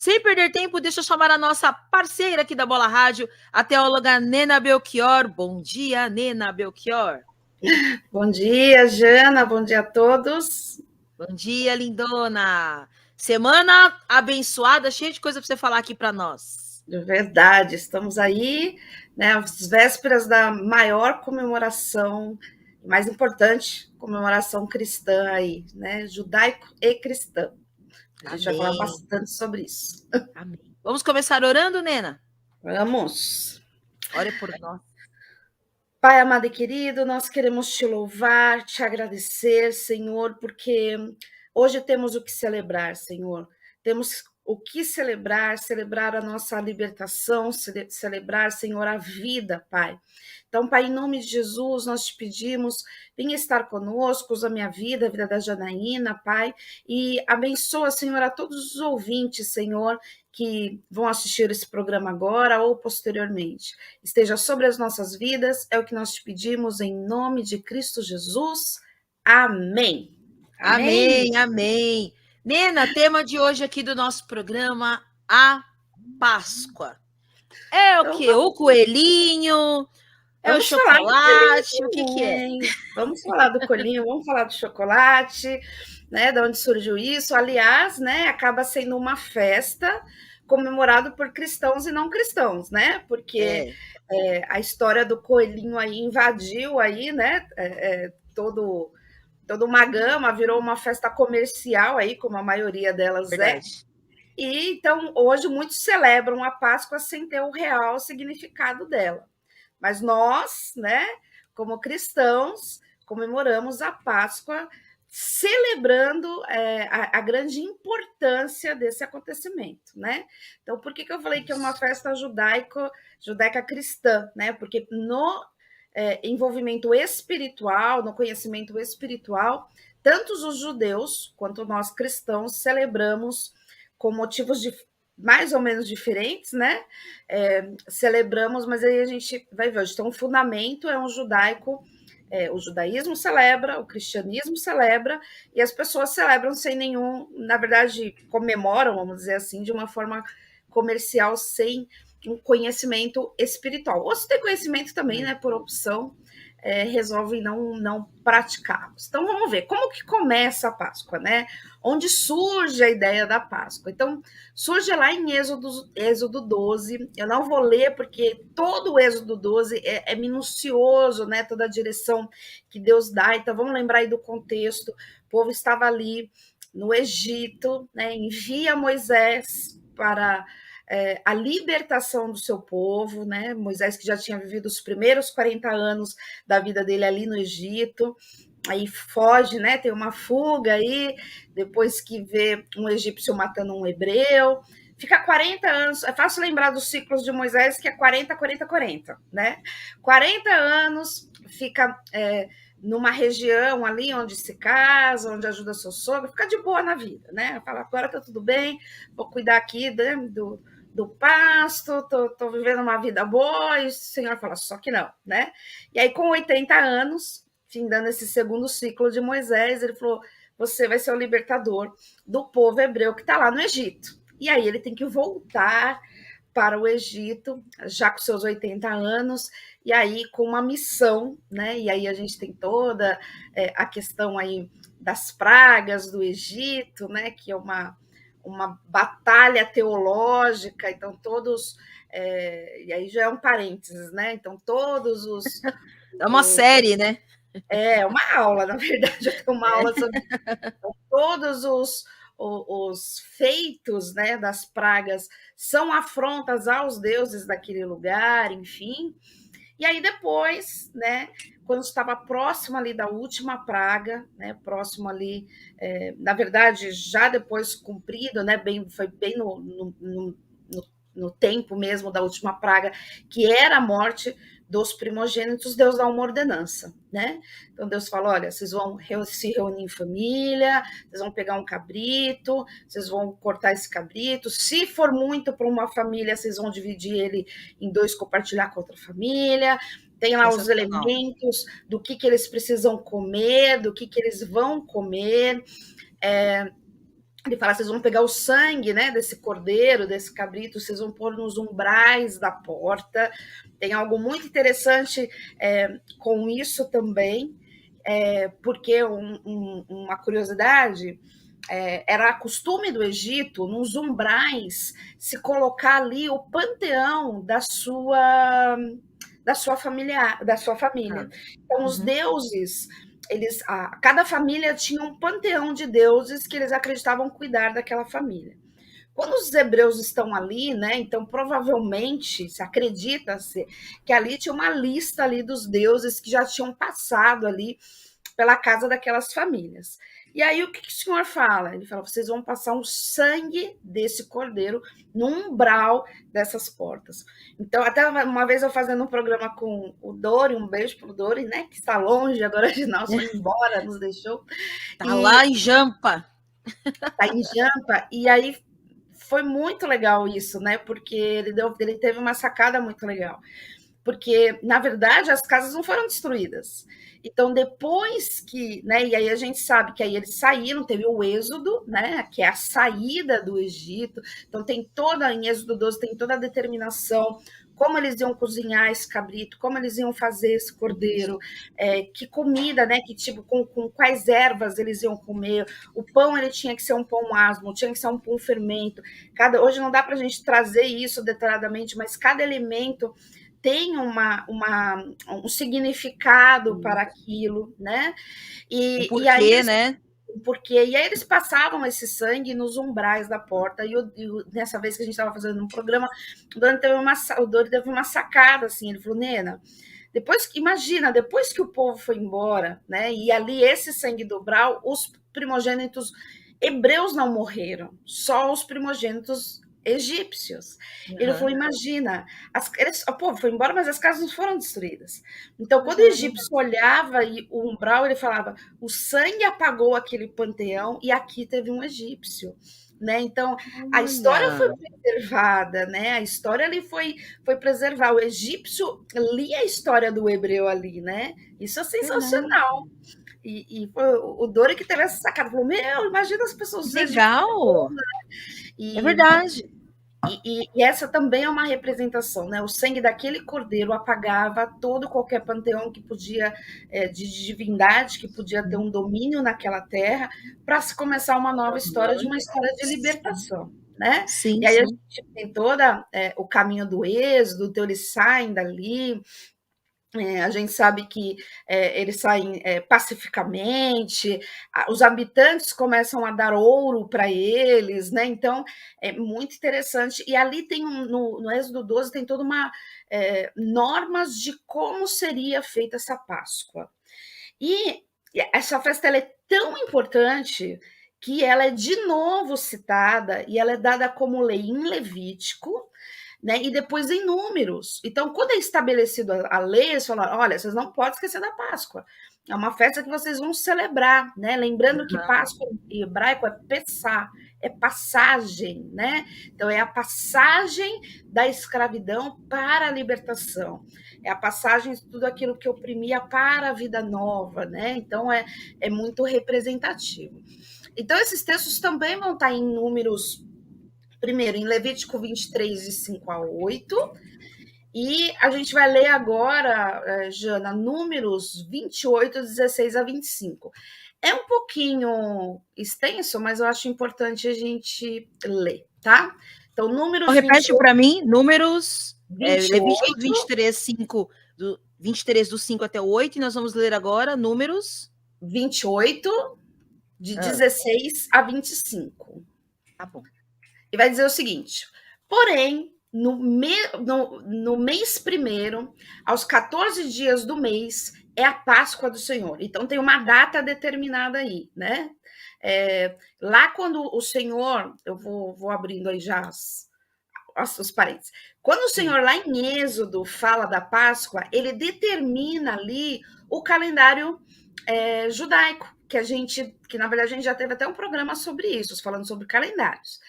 Sem perder tempo, deixa eu chamar a nossa parceira aqui da Bola Rádio, a teóloga Nena Belchior. Bom dia, Nena Belchior. Bom dia, Jana. Bom dia a todos. Bom dia, lindona. Semana abençoada, cheia de coisa para você falar aqui para nós. De verdade, estamos aí, né, às vésperas da maior comemoração, mais importante comemoração cristã aí, né, judaico e cristã. A gente vai falar bastante sobre isso. Amém. Vamos começar orando, Nena? Vamos. Ore por nós. Pai amado e querido, nós queremos te louvar, te agradecer, Senhor, porque hoje temos o que celebrar, Senhor. Temos o que celebrar, celebrar a nossa libertação, celebrar, Senhor, a vida, Pai. Então, Pai, em nome de Jesus, nós te pedimos, venha estar conosco, usa a minha vida, a vida da Janaína, Pai, e abençoa, Senhor, a todos os ouvintes, Senhor, que vão assistir esse programa agora ou posteriormente. Esteja sobre as nossas vidas, é o que nós te pedimos em nome de Cristo Jesus. Amém. Amém, amém. Nena, tema de hoje aqui do nosso programa, a Páscoa. É o quê? O coelhinho? É o chocolate? O que é? Vamos falar do coelhinho, vamos falar do chocolate, né? De onde surgiu isso? Aliás, né? Acaba sendo uma festa comemorada por cristãos e não cristãos, né? Porque a história do coelhinho aí invadiu aí, né? Toda uma gama, virou uma festa comercial aí, como a maioria delas Verdade. E então hoje muitos celebram a Páscoa sem ter o real significado dela. Mas nós, né, como cristãos, comemoramos a Páscoa celebrando a grande importância desse acontecimento, né? Então, por que eu falei que é uma festa judaica cristã, né? Porque no envolvimento espiritual, no conhecimento espiritual, tanto os judeus quanto nós cristãos celebramos com motivos mais ou menos diferentes, né? Celebramos, mas aí a gente vai ver hoje. Então, o fundamento é um judaico, o judaísmo celebra, o cristianismo celebra, e as pessoas celebram sem nenhum, na verdade, comemoram, vamos dizer assim, de uma forma comercial, sem um conhecimento espiritual. Ou se tem conhecimento também, né, por opção, resolvem não praticarmos. Então, vamos ver como que começa a Páscoa, né? Onde surge a ideia da Páscoa. Então, surge lá em Êxodo 12. Eu não vou ler, porque todo o Êxodo 12 é minucioso, né? Toda a direção que Deus dá. Então, vamos lembrar aí do contexto. O povo estava ali no Egito, né? Envia Moisés para a libertação do seu povo, né? Moisés, que já tinha vivido os primeiros 40 anos da vida dele ali no Egito, aí foge, né? Tem uma fuga aí, depois que vê um egípcio matando um hebreu, fica 40 anos, é fácil lembrar dos ciclos de Moisés, que é 40, 40, 40, né? 40 anos, fica numa região ali onde se casa, onde ajuda seu sogro, fica de boa na vida, né? Fala, agora tá tudo bem, vou cuidar aqui, né, do pasto, tô vivendo uma vida boa, e o Senhor fala, só que não, né? E aí, com 80 anos, findando esse segundo ciclo de Moisés, ele falou, você vai ser o libertador do povo hebreu que está lá no Egito. E aí ele tem que voltar para o Egito, já com seus 80 anos, e aí com uma missão, né? E aí a gente tem toda a questão aí das pragas do Egito, né? Que é uma batalha teológica, então todos, e aí já é um parênteses, né? Então todos os... É uma série, né? É uma aula, na verdade, eu tenho uma aula sobre todos os feitos, né, das pragas são afrontas aos deuses daquele lugar, enfim. E aí depois, né, quando estava próximo ali da última praga, né, próximo ali, na verdade, já depois cumprido, né, foi bem no tempo mesmo da última praga, que era a morte dos primogênitos, Deus dá uma ordenança, né? Então Deus fala, olha, vocês vão se reunir em família, vocês vão pegar um cabrito, vocês vão cortar esse cabrito, se for muito para uma família, vocês vão dividir ele em dois, compartilhar com outra família, tem lá os elementos do que eles precisam comer, do que eles vão comer, Ele fala: vocês vão pegar o sangue, né, desse cordeiro, desse cabrito, vocês vão pôr nos umbrais da porta. Tem algo muito interessante com isso também, porque uma curiosidade, era costume do Egito, nos umbrais, se colocar ali o panteão da sua família. Então, os deuses, cada família tinha um panteão de deuses que eles acreditavam cuidar daquela família. Quando os hebreus estão ali, né? Então provavelmente se acredita-se que ali tinha uma lista ali dos deuses que já tinham passado ali pela casa daquelas famílias. E aí o que o Senhor fala? Ele fala: vocês vão passar o sangue desse cordeiro no umbral dessas portas. Então, até uma vez eu fazendo um programa com o Dori, um beijo pro Dori, né? Que está longe agora de nós, foi embora, nos deixou. Tá lá em Jampa. Tá em Jampa, e aí foi muito legal isso, né? Porque ele teve uma sacada muito legal. Porque, na verdade, as casas não foram destruídas. Então, depois que, né, e aí a gente sabe que aí eles saíram, teve o êxodo, né, que é a saída do Egito. Então, em Êxodo 12, tem toda a determinação, como eles iam cozinhar esse cabrito, como eles iam fazer esse cordeiro, que comida, né, que tipo, com quais ervas eles iam comer. O pão, ele tinha que ser um pão asmo, tinha que ser um pão fermento. Hoje não dá para a gente trazer isso detalhadamente, mas cada elemento tem um significado para aquilo, né? E aí, né? E aí eles passavam esse sangue nos umbrais da porta, e nessa vez que a gente estava fazendo um programa, o Dori teve uma sacada, assim, ele falou: Nena, imagina, depois que o povo foi embora, né, e ali esse sangue do umbral, os primogênitos hebreus não morreram, só os primogênitos egípcios. Ele falou: imagina, o povo foi embora, mas as casas não foram destruídas. Então, quando o egípcio olhava o umbral, ele falava: o sangue apagou aquele panteão e aqui teve um egípcio. Né? Então, a história foi preservada, né? A história ali foi preservada. O egípcio lia a história do hebreu ali, né? Isso é sensacional. E foi o Dori que teve essa sacada. Falou: meu, imagina as pessoas... Legal! É verdade. E essa também é uma representação, né? O sangue daquele cordeiro apagava qualquer panteão que podia, de divindade, que podia ter um domínio naquela terra, para se começar uma nova história, uma história de libertação, né? Sim, e aí a gente tem o caminho do êxodo, então eles saem dali. A gente sabe que eles saem pacificamente, os habitantes começam a dar ouro para eles, né? Então é muito interessante. E ali tem no Êxodo 12 tem toda uma normas de como seria feita essa Páscoa. E essa festa ela é tão importante que ela é de novo citada e ela é dada como lei em Levítico, né? E depois em Números. Então, quando é estabelecido a lei, eles falaram: olha, vocês não podem esquecer da Páscoa. É uma festa que vocês vão celebrar, né? Lembrando que Páscoa em hebraico é Pessá, é passagem, né? Então, é a passagem da escravidão para a libertação. É a passagem de tudo aquilo que oprimia para a vida nova, né? Então, é muito representativo. Então, esses textos também vão estar em Números, primeiro, em Levítico 23, de 5 a 8, e a gente vai ler agora, Jana, Números 28, 16 a 25. É um pouquinho extenso, mas eu acho importante a gente ler, tá? Então, Números... Repete para mim, Números... Levítico 23, 5, 23 do 5 até o 8, e nós vamos ler agora Números... 28, de 16 a 25. Tá bom. E vai dizer o seguinte: porém, no mês primeiro, aos 14 dias do mês, é a Páscoa do Senhor. Então, tem uma data determinada aí, né? Lá quando o Senhor... Eu vou abrindo aí já os parênteses. Quando o Senhor, lá em Êxodo, fala da Páscoa, ele determina ali o calendário judaico, que na verdade a gente já teve até um programa sobre isso, falando sobre calendários.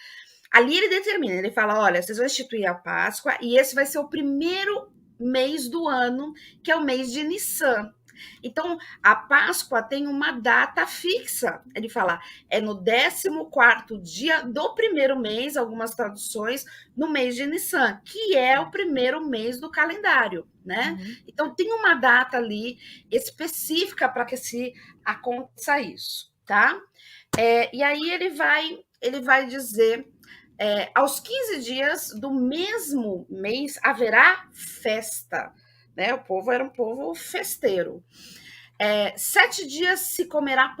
Ali ele determina, ele fala: olha, vocês vão instituir a Páscoa, e esse vai ser o primeiro mês do ano, que é o mês de Nissan. Então, a Páscoa tem uma data fixa. Ele fala, é no 14º dia do primeiro mês, algumas traduções, no mês de Nissan, que é o primeiro mês do calendário, né? Uhum. Então, tem uma data ali específica para que se aconteça isso, tá? E aí ele vai dizer, aos 15 dias do mesmo mês haverá festa, né? O povo era um povo festeiro. 7 dias se comerá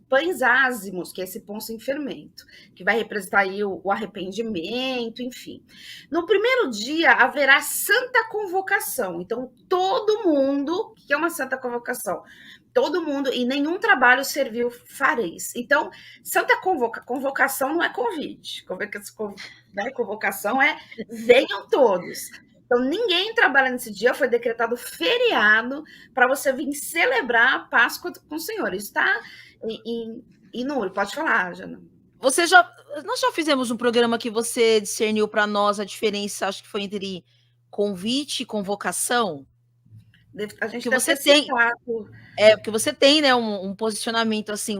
pães ázimos, que é esse pão sem fermento, que vai representar aí o arrependimento, enfim. No primeiro dia haverá santa convocação. Então, todo mundo, o que é uma santa convocação? Todo mundo, e nenhum trabalho servil fareis. Então, santa convocação não é convite. Convocação é venham todos. Então, ninguém trabalha nesse dia, foi decretado feriado para você vir celebrar a Páscoa com o Senhor. Isso está em número. Pode falar, Jana. Nós já fizemos um programa que você discerniu para nós a diferença, acho que foi entre convite e convocação. A gente que deve você ter tem, citado. porque você tem, né, um posicionamento assim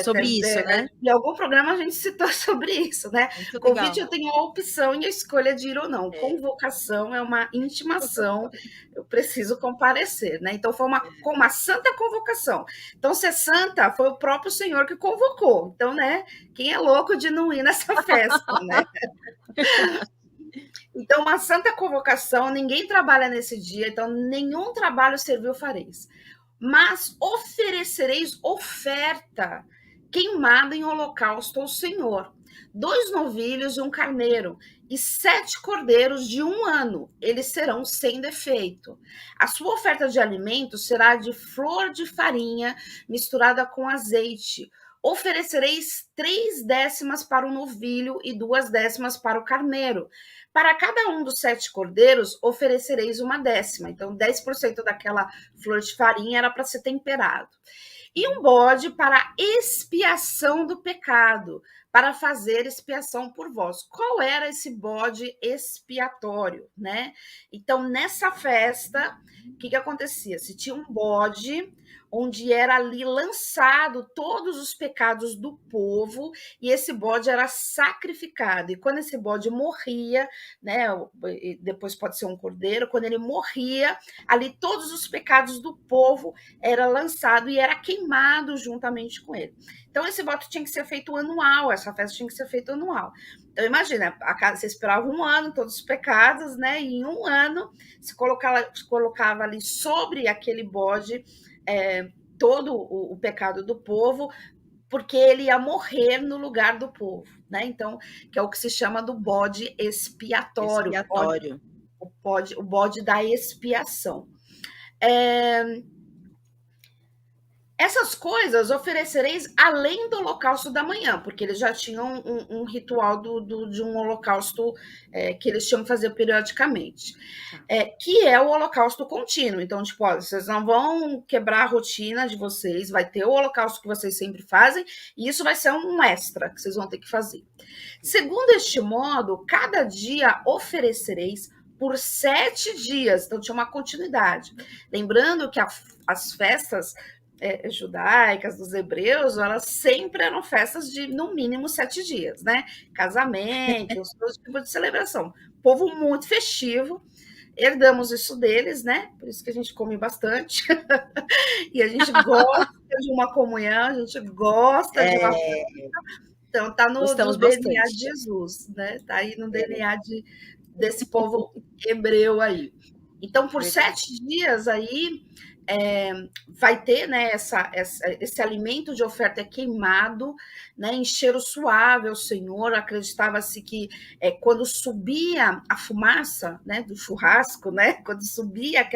sobre isso, né? Em algum programa a gente citou sobre isso, né? Muito Convite legal. eu tenho a opção e a escolha de ir ou não. Convocação é uma intimação, eu preciso comparecer, né? Então foi uma santa convocação. Então, ser santa foi o próprio Senhor que convocou. Então, né? Quem é louco de não ir nessa festa, né? Então, uma santa convocação, ninguém trabalha nesse dia, então nenhum trabalho servil fareis. Mas oferecereis oferta queimada em holocausto ao Senhor. 2 novilhos e um carneiro, e 7 cordeiros de 1 ano, eles serão sem defeito. A sua oferta de alimento será de flor de farinha misturada com azeite. Oferecereis 3 décimas para o novilho e 2 décimas para o carneiro. Para cada um dos 7 cordeiros, oferecereis 1 décima. Então, 10% daquela flor de farinha era para ser temperado. E um bode para expiação do pecado, para fazer expiação por vós. Qual era esse bode expiatório, né? Então, nessa festa, o que acontecia? Se tinha um bode onde era ali lançado todos os pecados do povo, e esse bode era sacrificado. E quando esse bode morria, né, depois pode ser um cordeiro, quando ele morria, ali todos os pecados do povo era lançado e era queimado juntamente com ele. Então, esse voto tinha que ser feito anual, essa festa tinha que ser feita anual. Então, imagina, você esperava 1 ano, todos os pecados, né? E em 1 ano se colocava ali sobre aquele bode todo o pecado do povo, porque ele ia morrer no lugar do povo, né? Então, que é o que se chama do bode expiatório. O bode da expiação. Essas coisas oferecereis além do holocausto da manhã, porque eles já tinham um ritual de um holocausto que eles tinham que fazer periodicamente, que é o holocausto contínuo. Então, tipo, vocês não vão quebrar a rotina de vocês, vai ter o holocausto que vocês sempre fazem, e isso vai ser um extra que vocês vão ter que fazer. Segundo este modo, cada dia oferecereis por 7 dias, então tinha uma continuidade. Lembrando que as festas judaicas, dos hebreus, elas sempre eram festas de, no mínimo, 7 dias, né? Casamentos, todo tipo de celebração. Povo muito festivo, herdamos isso deles, né? Por isso que a gente come bastante. E a gente gosta de uma comunhão, a gente gosta de uma festa. Então, tá no DNA de Jesus, né? Tá aí no DNA desse povo hebreu aí. Então, por 7 dias aí, vai ter, né, esse alimento de oferta queimado, né, em cheiro suave ao Senhor. Acreditava-se que quando subia a fumaça, né, do churrasco, né, quando subia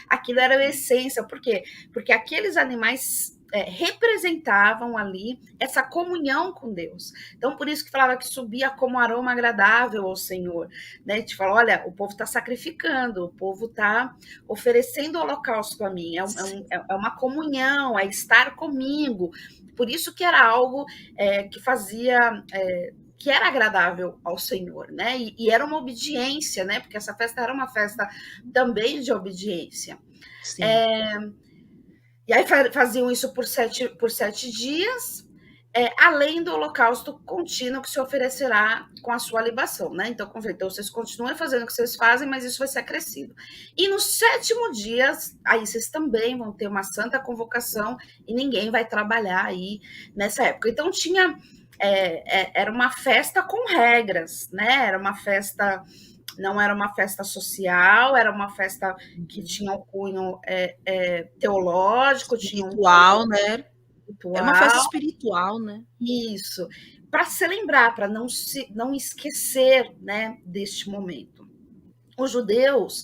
aquilo era a essência. Por quê? Porque aqueles animais representavam ali essa comunhão com Deus. Então, por isso que falava que subia como aroma agradável ao Senhor, né? Te fala, olha, o povo está sacrificando, o povo está oferecendo holocausto a mim, é uma comunhão, é estar comigo. Por isso que era algo que fazia... que era agradável ao Senhor, né? E era uma obediência, né? Porque essa festa era uma festa também de obediência. E aí faziam isso por 7 dias, além do holocausto contínuo que se oferecerá com a sua libação, né? Então, então vocês continuem fazendo o que vocês fazem, mas isso vai ser acrescido. E no 7º dia, aí vocês também vão ter uma santa convocação e ninguém vai trabalhar aí nessa época. Então tinha era uma festa com regras, né? Era uma festa, não era uma festa social, era uma festa que tinha um cunho teológico, espiritual, tinha um né? ritual. Era uma festa espiritual, né? Isso, para se lembrar, para não esquecer, né, deste momento. Os judeus,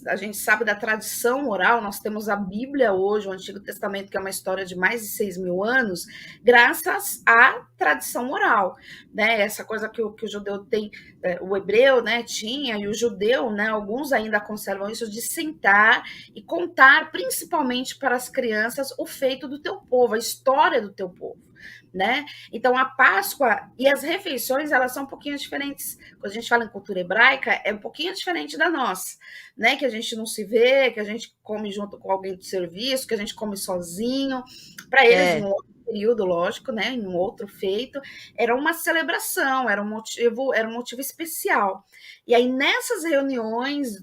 a gente sabe da tradição oral, nós temos a Bíblia hoje, o Antigo Testamento, que é uma história de mais de 6.000 anos, graças à tradição oral, né? Essa coisa que o judeu tem, o hebreu, né, tinha, e o judeu, né, alguns ainda conservam isso, de sentar e contar, principalmente para as crianças, o feito do teu povo, a história do teu povo. Né? Então a Páscoa e as refeições, elas são um pouquinho diferentes. Quando a gente fala em cultura hebraica, é um pouquinho diferente da nossa, né? Que a gente não se vê, que a gente come junto com alguém do serviço, que a gente come sozinho. Para eles, em um outro período, lógico, né? Em um outro feito, era uma celebração, era um motivo especial. E aí nessas reuniões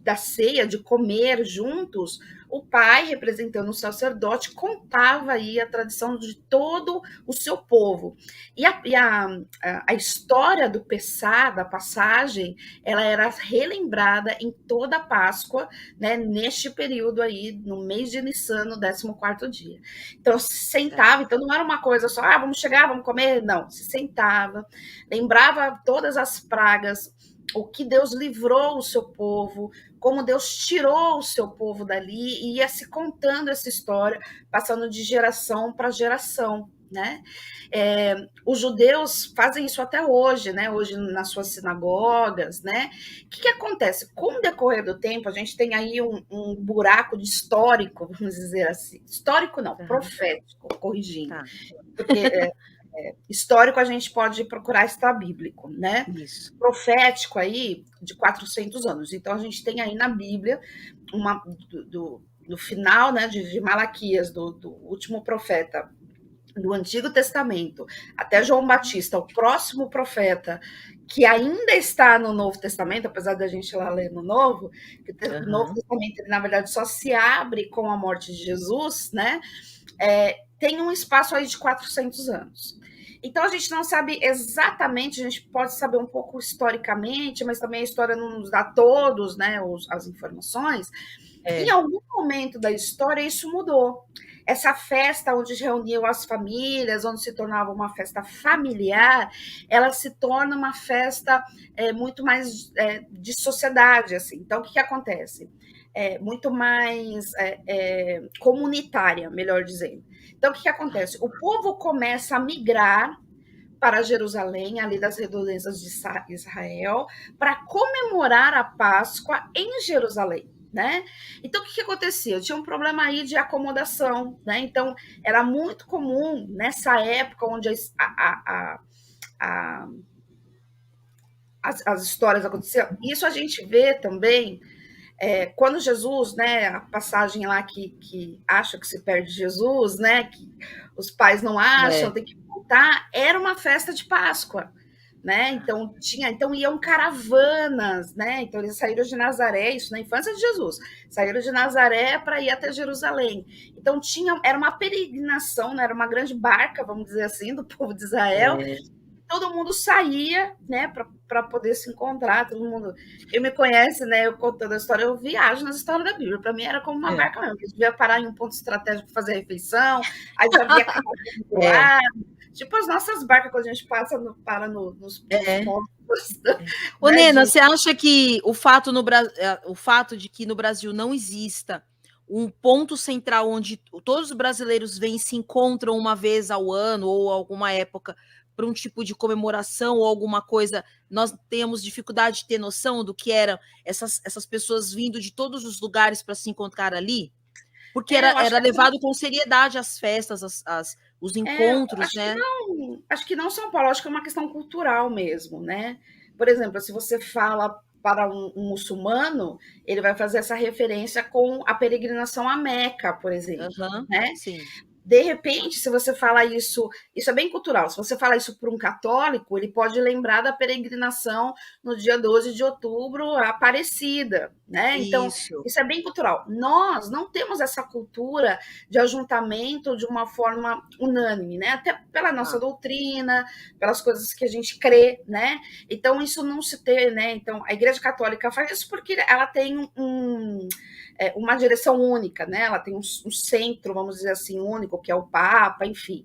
da ceia, de comer juntos, o pai, representando o sacerdote, contava aí a tradição de todo o seu povo. E a história do Pessá, da passagem, ela era relembrada em toda a Páscoa, né, neste período aí, no mês de Nissan, no 14º dia. Então, se sentava, então não era uma coisa só, vamos chegar, vamos comer, não, se sentava, lembrava todas as pragas, o que Deus livrou o seu povo, como Deus tirou o seu povo dali, e ia se contando essa história, passando de geração para geração, né? Os judeus fazem isso até hoje, né? Hoje nas suas sinagogas, né? O que acontece? Com o decorrer do tempo, a gente tem aí um buraco de histórico, vamos dizer assim. Histórico não, profético, corrigindo. Porque histórico a gente pode procurar extra-bíblico, né? Isso. Profético aí de 400 anos. Então a gente tem aí na Bíblia do final, né, de Malaquias, do último profeta do Antigo Testamento, até João Batista, o próximo profeta que ainda está no Novo Testamento, apesar da gente lá ler no Novo, que o Novo Testamento, ele, na verdade, só se abre com a morte de Jesus, né? Tem um espaço aí de 400 anos. Então, a gente não sabe exatamente, a gente pode saber um pouco historicamente, mas também a história não nos dá todos, né, as informações. Em algum momento da história, isso mudou. Essa festa onde reuniam as famílias, onde se tornava uma festa familiar, ela se torna uma festa muito mais de sociedade, assim. Então, o que acontece? Muito mais comunitária, melhor dizendo. Então, o que acontece? O povo começa a migrar para Jerusalém, ali das redondezas de Israel, para comemorar a Páscoa em Jerusalém. Né? Então, o que acontecia? Tinha um problema aí de acomodação, né? Então, era muito comum nessa época onde as histórias aconteciam. Isso a gente vê também quando Jesus, né? A passagem lá que acha que se perde Jesus, né? Que os pais não acham, tem que voltar. Era uma festa de Páscoa. Né? Então iam caravanas, né? Então eles saíram de Nazaré, isso na infância de Jesus, saíram de Nazaré para ir até Jerusalém. Então era uma peregrinação, né? Era uma grande barca, vamos dizer assim, do povo de Israel. Todo mundo saía, né, para poder se encontrar, todo mundo. Quem me conhece, né, eu contando a história, eu viajo nas histórias da Bíblia. Para mim era como uma barca mesmo, que devia parar em um ponto estratégico para fazer refeição, aí já havia caravanas do lado. Tipo as nossas barcas, quando a gente para nos pontos. Ô, Nena, você acha que o fato de que no Brasil não exista um ponto central onde todos os brasileiros vêm e se encontram uma vez ao ano ou alguma época para um tipo de comemoração ou alguma coisa, nós temos dificuldade de ter noção do que eram essas pessoas vindo de todos os lugares para se encontrar ali? Porque era levado com seriedade as festas, os encontros, né? Acho que não São Paulo, acho que é uma questão cultural mesmo, né? Por exemplo, se você fala para um muçulmano, ele vai fazer essa referência com a peregrinação a Meca, por exemplo, né? Sim. De repente, se você fala isso é bem cultural, se você fala isso para um católico, ele pode lembrar da peregrinação no dia 12 de outubro, a Aparecida, né? Então, isso é bem cultural. Nós não temos essa cultura de ajuntamento de uma forma unânime, né? Até pela nossa doutrina, pelas coisas que a gente crê, né? Então, isso não se tem, né? Então, a Igreja Católica faz isso porque ela tem uma direção única, né? Ela tem um centro, vamos dizer assim, único, que é o Papa, enfim.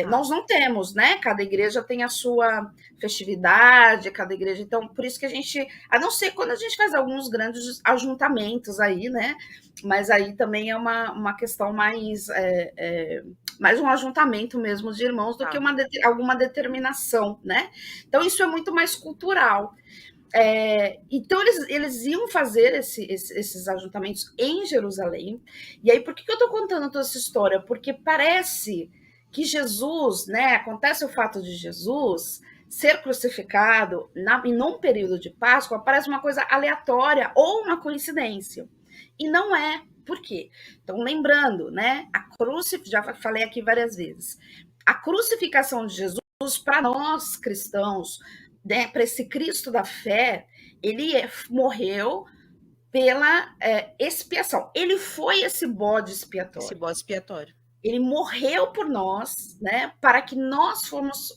Nós não temos, né? Cada igreja tem a sua festividade, cada igreja. Então, por isso que a gente, a não ser quando a gente faz alguns grandes ajuntamentos aí, né? Mas aí também é uma questão mais um ajuntamento mesmo de irmãos do que alguma determinação, né? Então, isso é muito mais cultural. Então, eles iam fazer esses ajuntamentos em Jerusalém. E aí, por que eu estou contando toda essa história? Porque parece que Jesus, né? Acontece o fato de Jesus ser crucificado em num período de Páscoa, parece uma coisa aleatória ou uma coincidência. E não é. Por quê? Então, lembrando, né? Já falei aqui várias vezes. A crucificação de Jesus, para nós cristãos, né, para esse Cristo da fé, ele morreu pela expiação. Ele foi esse bode expiatório. Esse bode expiatório. Ele morreu por nós, né, para que nós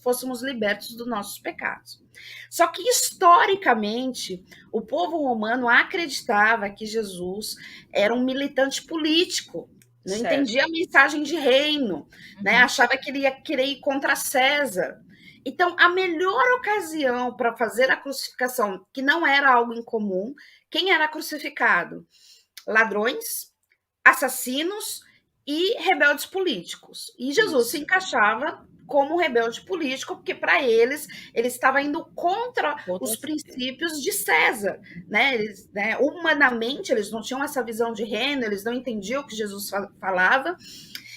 fôssemos libertos dos nossos pecados. Só que, historicamente, o povo romano acreditava que Jesus era um militante político, não entendia a mensagem de reino, né, achava que ele ia querer ir contra César. Então, a melhor ocasião para fazer a crucificação, que não era algo incomum, quem era crucificado? Ladrões, assassinos e rebeldes políticos. E Jesus se encaixava como rebelde político, porque para eles, ele estava indo contra os princípios de César. Né? Humanamente, eles não tinham essa visão de reino, eles não entendiam o que Jesus falava.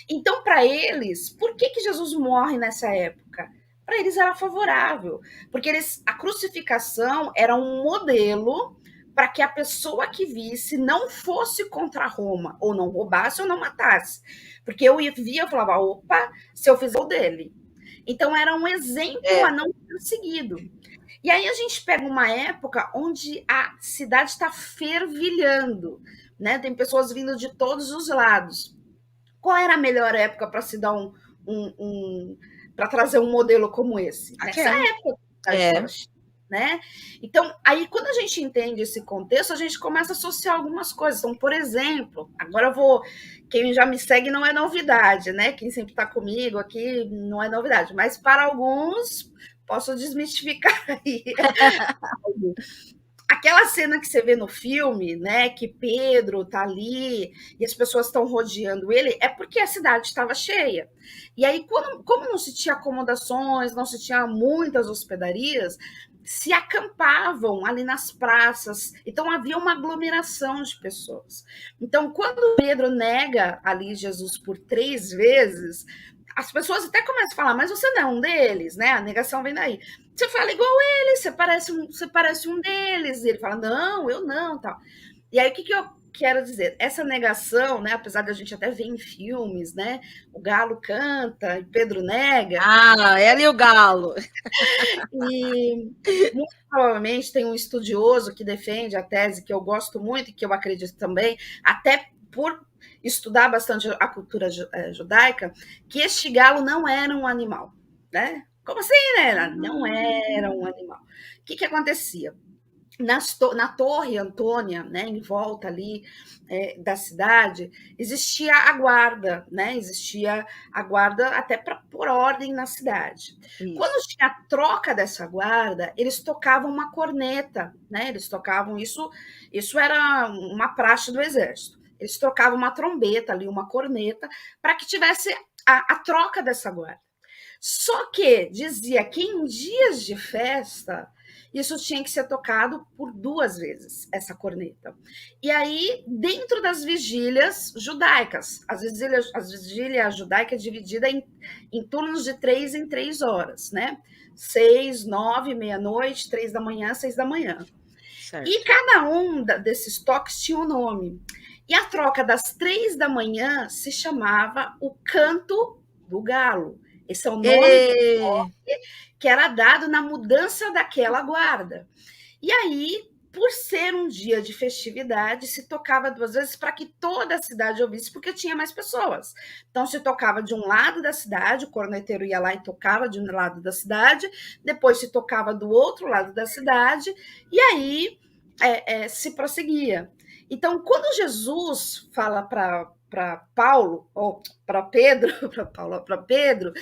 Então, para eles, por que Jesus morre nessa época? Para eles era favorável, porque a crucificação era um modelo para que a pessoa que visse não fosse contra Roma, ou não roubasse ou não matasse. Porque eu via e falava, opa, se eu fizer o dele. Então, era um exemplo a não ser seguido. E aí a gente pega uma época onde a cidade está fervilhando, né? Tem pessoas vindo de todos os lados. Qual era a melhor época para se dar para trazer um modelo como esse? Nessa época, né? Então, aí quando a gente entende esse contexto, a gente começa a associar algumas coisas. Então, por exemplo, agora quem já me segue não é novidade, né? Quem sempre está comigo aqui não é novidade, mas para alguns posso desmistificar aí. Aquela cena que você vê no filme, né, que Pedro tá ali e as pessoas estão rodeando ele, é porque a cidade estava cheia. E aí, como não se tinha acomodações, não se tinha muitas hospedarias, se acampavam ali nas praças. Então, havia uma aglomeração de pessoas. Então, quando Pedro nega ali Jesus por 3 vezes, as pessoas até começam a falar, mas você não é um deles, né? A negação vem daí. Você fala igual ele, você parece um deles. E ele fala, não, eu não, tal. E aí, o que eu quero dizer? Essa negação, né? Apesar de a gente até ver em filmes, né? O galo canta e Pedro nega. Ela e o galo. E muito provavelmente tem um estudioso que defende a tese que eu gosto muito e que eu acredito também, até por estudar bastante a cultura judaica, que este galo não era um animal, né? Como assim, né? Não era um animal. O que acontecia? Na Torre Antônia, né, em volta ali da cidade, existia a guarda, né? Existia a guarda até para pôr ordem na cidade. Isso. Quando tinha a troca dessa guarda, eles tocavam uma corneta, né? Eles tocavam isso era uma praxe do exército. Eles trocavam uma trombeta ali, uma corneta, para que tivesse a troca dessa guarda. Só que dizia que em dias de festa, isso tinha que ser tocado por 2 vezes, essa corneta. E aí, dentro das vigílias judaicas, as vigílias judaicas é dividida em turnos de 3 em 3 horas, né? 6, 9, meia-noite, 3 da manhã, 6 da manhã. E cada um desses toques tinha um nome. E a troca das 3 da manhã se chamava o canto do galo. Esse é o nome do toque que era dado na mudança daquela guarda. E aí, por ser um dia de festividade, se tocava 2 vezes para que toda a cidade ouvisse, porque tinha mais pessoas. Então, se tocava de um lado da cidade, o corneteiro ia lá e tocava de um lado da cidade, depois se tocava do outro lado da cidade, e aí se prosseguia. Então, quando Jesus fala para Paulo, ou para Pedro, para Pedro,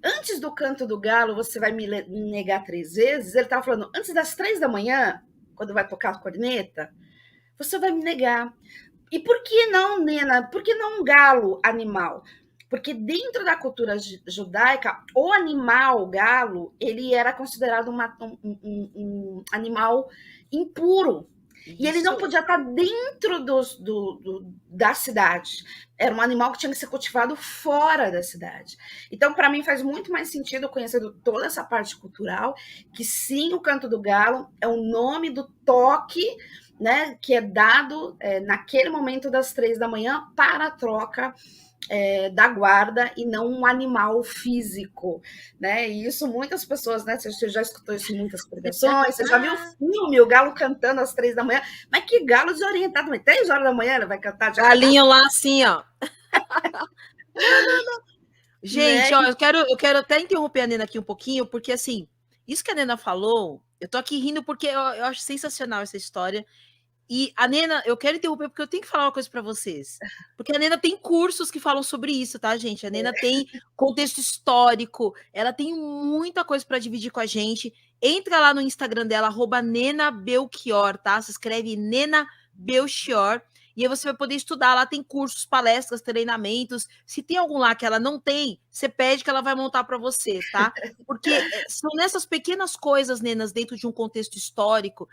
antes do canto do galo, você vai me negar 3 vezes. Ele estava falando, antes das 3 da manhã, quando vai tocar a corneta, você vai me negar. E por que não, Nena? Por que não um galo animal? Porque dentro da cultura judaica, o animal, o galo, ele era considerado um animal impuro. E ele não podia estar dentro da cidade. Era um animal que tinha que ser cultivado fora da cidade. Então, para mim, faz muito mais sentido, conhecendo toda essa parte cultural, que sim, o canto do galo é o nome do toque, né, que é dado naquele momento das 3 da manhã para a troca da guarda e não um animal físico, né? E isso muitas pessoas, né? Você já escutou isso em muitas pregações, você já viu o filme, o galo cantando às 3 da manhã, mas que galo desorientado, mas 3 horas da manhã ele vai cantar? Galinho lá assim, ó. Não. Gente, né? Ó, eu quero até interromper a Nena aqui um pouquinho, porque assim, isso que a Nena falou, eu tô aqui rindo porque eu acho sensacional essa história. E a Nena, eu quero interromper porque eu tenho que falar uma coisa para vocês. Porque a Nena tem cursos que falam sobre isso, tá, gente? A Nena tem contexto histórico, ela tem muita coisa para dividir com a gente. Entra lá no Instagram dela, @NenaBelchior, tá? Se escreve Nena Belchior. E aí você vai poder estudar. Lá tem cursos, palestras, treinamentos. Se tem algum lá que ela não tem, você pede que ela vai montar para você, tá? Porque são nessas pequenas coisas, Nenas, dentro de um contexto histórico,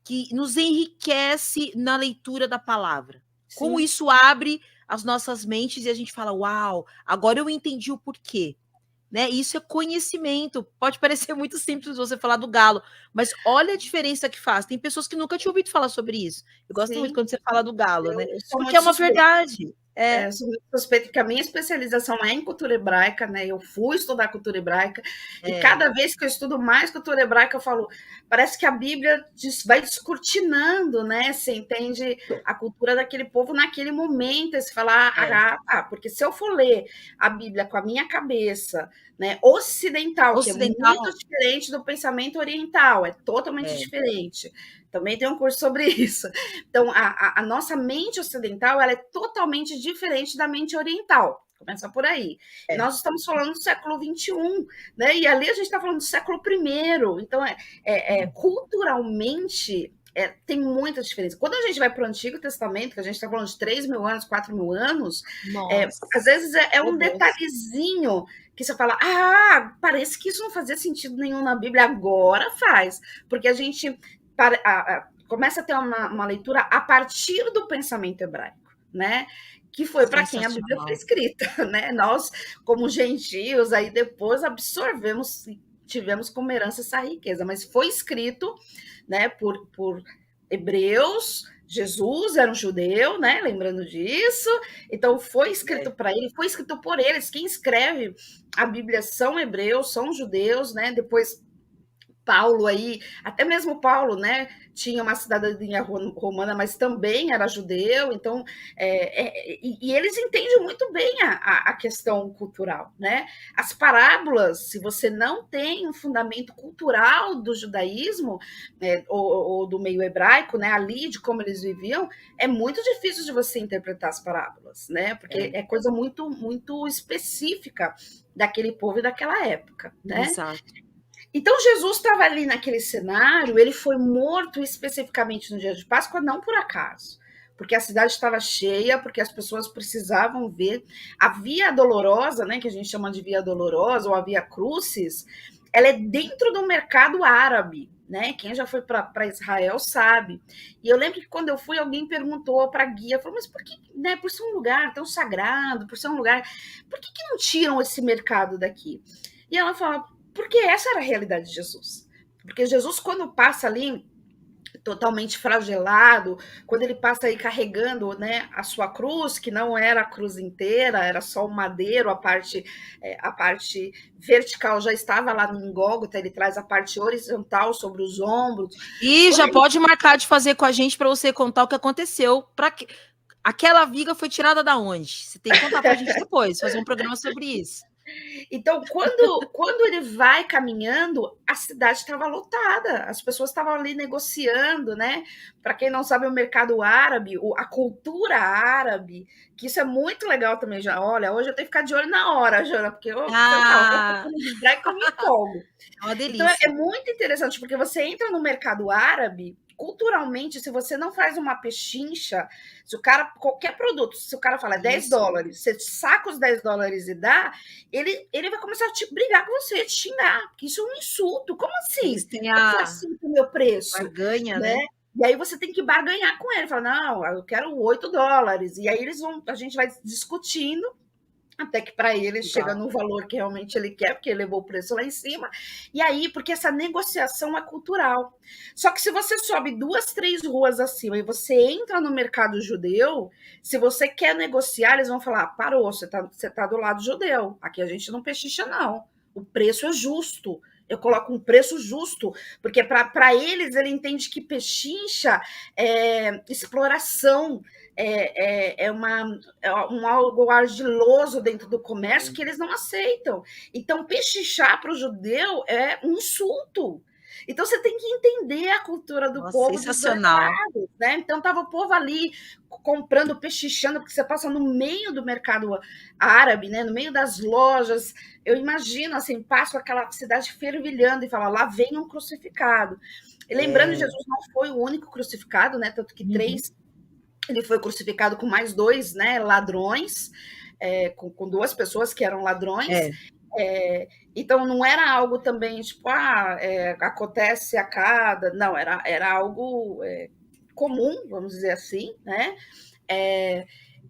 que nos enriquece na leitura da palavra. Sim. Como isso abre as nossas mentes e a gente fala, uau, agora eu entendi o porquê. Né? Isso é conhecimento. Pode parecer muito simples você falar do galo, mas olha a diferença que faz. Tem pessoas que nunca tinham ouvido falar sobre isso. Eu gosto muito quando você fala do galo, né? Porque é uma verdade. Eu sou muito suspeita, porque a minha especialização é em cultura hebraica, né? Eu fui estudar cultura hebraica, e cada vez que eu estudo mais cultura hebraica, eu falo, parece que a Bíblia vai descortinando, né? Você entende a cultura daquele povo naquele momento, e você fala, porque se eu for ler a Bíblia com a minha cabeça, né, ocidental, que é muito diferente do pensamento oriental, é totalmente diferente. Também tem um curso sobre isso. Então, a nossa mente ocidental, ela é totalmente diferente da mente oriental. Começa por aí. Nós estamos falando do século XXI, né? E ali a gente está falando do século I. Então, culturalmente, tem muita diferença. Quando a gente vai para o Antigo Testamento, que a gente está falando de 3.000 anos, 4.000 anos, às vezes um detalhezinho que você fala, parece que isso não fazia sentido nenhum na Bíblia, agora faz. Porque a gente começa a ter uma leitura a partir do pensamento hebraico, né? Que foi para quem a Bíblia foi escrita, né? Nós, como gentios, aí depois absorvemos, tivemos como herança essa riqueza, mas foi escrito, né, por hebreus. Jesus era um judeu, né? Lembrando disso, então foi escrito para ele, foi escrito por eles. Quem escreve a Bíblia são hebreus, são judeus, né? Depois Paulo aí, até mesmo Paulo, né, tinha uma cidadania romana, mas também era judeu, então, e eles entendem muito bem a questão cultural, né? As parábolas, se você não tem um fundamento cultural do judaísmo, ou do meio hebraico, né, ali de como eles viviam, é muito difícil de você interpretar as parábolas, né? Porque é coisa muito, muito específica daquele povo e daquela época, né? Exato. Então, Jesus estava ali naquele cenário, ele foi morto especificamente no dia de Páscoa, não por acaso, porque a cidade estava cheia, porque as pessoas precisavam ver. A Via Dolorosa, né, que a gente chama de Via Dolorosa, ou a Via Crucis, ela é dentro do mercado árabe, né? Quem já foi para Israel sabe. E eu lembro que quando eu fui, alguém perguntou para a guia, falou, mas por que, né, por ser um lugar tão sagrado, por ser um lugar, por que não tiram esse mercado daqui? E ela falou, porque essa era a realidade de Jesus. Porque Jesus, quando passa ali totalmente flagelado, quando ele passa aí carregando, né, a sua cruz, que não era a cruz inteira, era só o madeiro, a parte vertical já estava lá no Gólgota, ele traz a parte horizontal sobre os ombros. E Quando já ele... pode marcar de fazer com a gente para você contar o que aconteceu. Que... Aquela viga foi tirada da onde? Você tem que contar para a gente depois, fazer um programa sobre isso. Então, quando ele vai caminhando, a cidade estava lotada, as pessoas estavam ali negociando, né? Para quem não sabe, o mercado árabe, a cultura árabe, que isso é muito legal também, já. Olha, hoje eu tenho que ficar de olho na hora, Jana, porque eu falo, eu que eu me empolgo. É uma delícia. Então, é muito interessante, porque você entra no mercado árabe, culturalmente, se você não faz uma pechincha, se o cara, qualquer produto, se o cara fala $10, você saca os $10 e dá, ele vai começar a te brigar com você, te xingar, porque isso é um insulto. Como assim? Eles têm Como assim com o meu preço? Barganha, né? E aí você tem que barganhar com ele, fala, não, eu quero $8. E aí a gente vai discutindo, até que para ele chega no valor que realmente ele quer, porque ele levou o preço lá em cima. E aí, porque essa negociação é cultural. Só que se você sobe 2, 3 ruas acima e você entra no mercado judeu, se você quer negociar, eles vão falar: parou, você tá do lado judeu. Aqui a gente não pechicha, não. O preço é justo. Eu coloco um preço justo, porque para eles, ele entende que pechincha é exploração, um algo argiloso dentro do comércio que eles não aceitam. Então, pechinchar para o judeu é um insulto. Então, você tem que entender a cultura do povo. Sensacional. Lados, né? Então, estava o povo ali comprando, pechinchando, porque você passa no meio do mercado árabe, né? No meio das lojas. Eu imagino, assim, passo aquela cidade fervilhando e falo, lá vem um crucificado. E lembrando, Jesus não foi o único crucificado, né? Tanto que 3... Ele foi crucificado com mais 2, né, ladrões, com 2 pessoas que eram ladrões. Então, não era algo também, tipo, acontece a cada... Não, era algo comum, vamos dizer assim, né?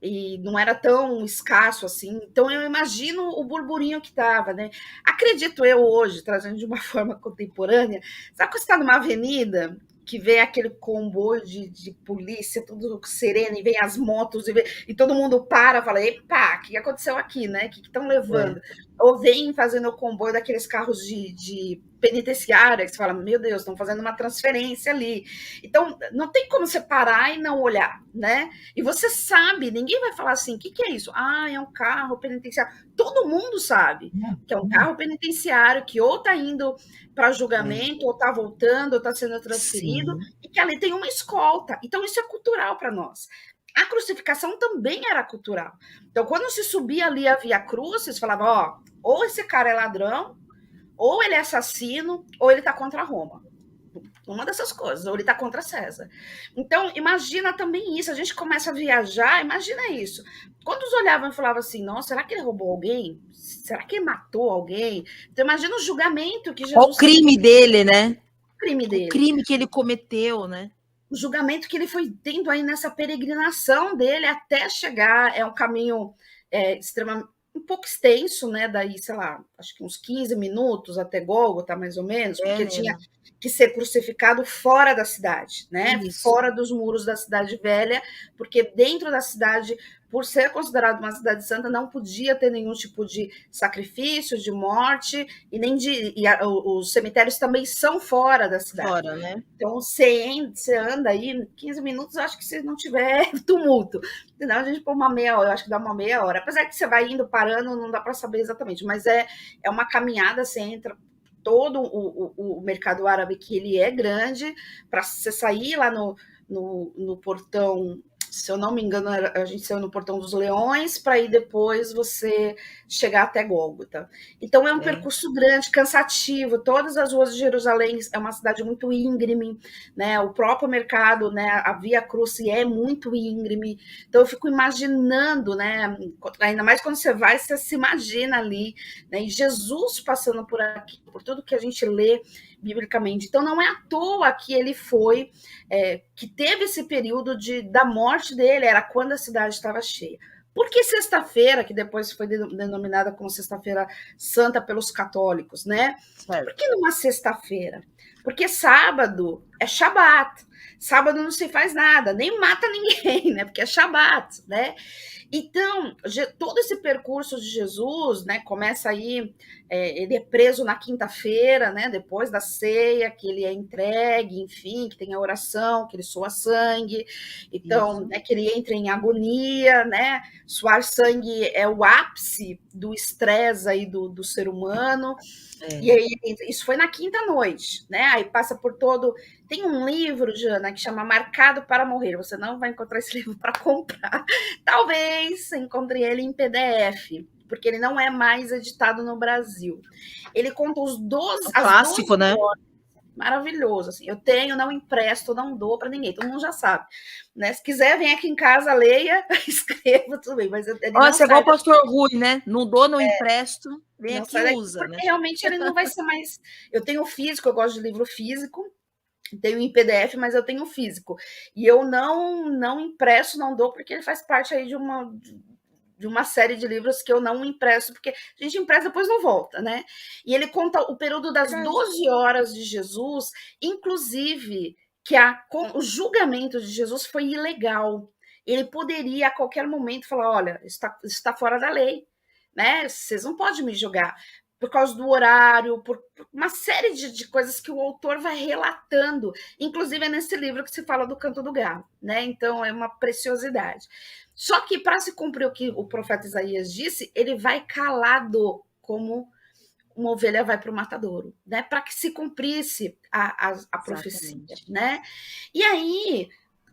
E não era tão escasso assim. Então, eu imagino o burburinho que estava, né? Acredito eu hoje, trazendo de uma forma contemporânea, sabe quando você está numa avenida que vem aquele comboio de polícia, tudo sereno, e vem as motos, e todo mundo para e fala, epa, o que aconteceu aqui, né? O que estão levando? Ou vem fazendo o comboio daqueles carros de penitenciária, que você fala, meu Deus, estão fazendo uma transferência ali. Então, não tem como você parar e não olhar, né? E você sabe, ninguém vai falar assim, o que é isso? É um carro penitenciário. Todo mundo sabe que é um carro penitenciário, que ou está indo para julgamento, ou está voltando, ou está sendo transferido, e que ali tem uma escolta. Então, isso é cultural para nós. A crucificação também era cultural. Então, quando se subia ali a Via Crucis, falava, ou esse cara é ladrão, ou ele é assassino, ou ele está contra Roma. Uma dessas coisas, ou ele está contra César. Então, imagina também isso. A gente começa a viajar, imagina isso. Quando os olhavam e falavam assim, nossa, será que ele roubou alguém? Será que ele matou alguém? Então, imagina o julgamento que Jesus... O crime dele, né? O crime dele. O crime que ele cometeu, né? O julgamento que ele foi tendo aí nessa peregrinação dele até chegar, é um caminho extremamente, um pouco extenso, né? Daí, sei lá, acho que uns 15 minutos até Gólgota, mais ou menos, porque tinha que ser crucificado fora da cidade, né? Isso. Fora dos muros da cidade velha, porque dentro da cidade, por ser considerado uma cidade santa, não podia ter nenhum tipo de sacrifício, de morte, e nem os cemitérios também são fora da cidade. Fora, né? Então, você anda aí 15 minutos, acho que se não tiver tumulto. Senão a gente põe uma meia hora, eu acho que dá uma meia hora. Apesar que você vai indo, parando, não dá para saber exatamente, mas é uma caminhada, você entra todo o mercado árabe, que ele é grande, para você sair lá no portão, se eu não me engano, a gente saiu no Portão dos Leões, para ir depois você chegar até Gólgota. Então, é um percurso grande, cansativo. Todas as ruas de Jerusalém é uma cidade muito íngreme, né? O próprio mercado, né? A Via Crucis é muito íngreme. Então, eu fico imaginando, né? Ainda mais quando você vai, você se imagina ali, né? E Jesus passando por aqui, por tudo que a gente lê biblicamente. Então, não é à toa que ele foi, que teve esse período da morte dele, era quando a cidade estava cheia. Por que sexta-feira, que depois foi denominada como Sexta-feira Santa pelos católicos, né? Certo. Por que numa sexta-feira? Porque sábado é Shabat. Sábado não se faz nada, nem mata ninguém, né? Porque é Shabat, né? Então, todo esse percurso de Jesus, né, começa aí, ele é preso na quinta-feira, né, depois da ceia, que ele é entregue, enfim, que tem a oração, que ele soa sangue, então, né, que ele entra em agonia, né, suar sangue é o ápice do estresse aí do ser humano, e aí isso foi na quinta noite, né, aí passa por todo... Tem um livro, Jana, que chama Marcado para Morrer, você não vai encontrar esse livro para comprar, talvez encontre ele em PDF, porque ele não é mais editado no Brasil. Ele conta as 12 clássico, né? horas. Maravilhoso, assim. Eu tenho, não empresto, não dou para ninguém. Todo mundo já sabe, né? Se quiser, vem aqui em casa, leia, escreva, tudo bem. Mas ele não Você é igual o sai pastor Rui, né? Não dou, não empresto, vem não aqui sai e daqui, usa, porque né? realmente ele não vai ser mais. Eu tenho físico, eu gosto de livro físico, tenho em PDF, mas eu tenho físico. E eu não empresto, não dou, porque ele faz parte aí de uma série de livros que eu não impresso, porque a gente impressa depois não volta, né? E ele conta o período das 12 horas de Jesus, inclusive que o julgamento de Jesus foi ilegal. Ele poderia a qualquer momento falar: olha, está fora da lei, né? Vocês não podem me julgar por causa do horário, por uma série de coisas que o autor vai relatando. Inclusive é nesse livro que se fala do canto do galo, né? Então é uma preciosidade. Só que para se cumprir o que o profeta Isaías disse, ele vai calado como uma ovelha vai para o matadouro, né? Para que se cumprisse a profecia, né? E aí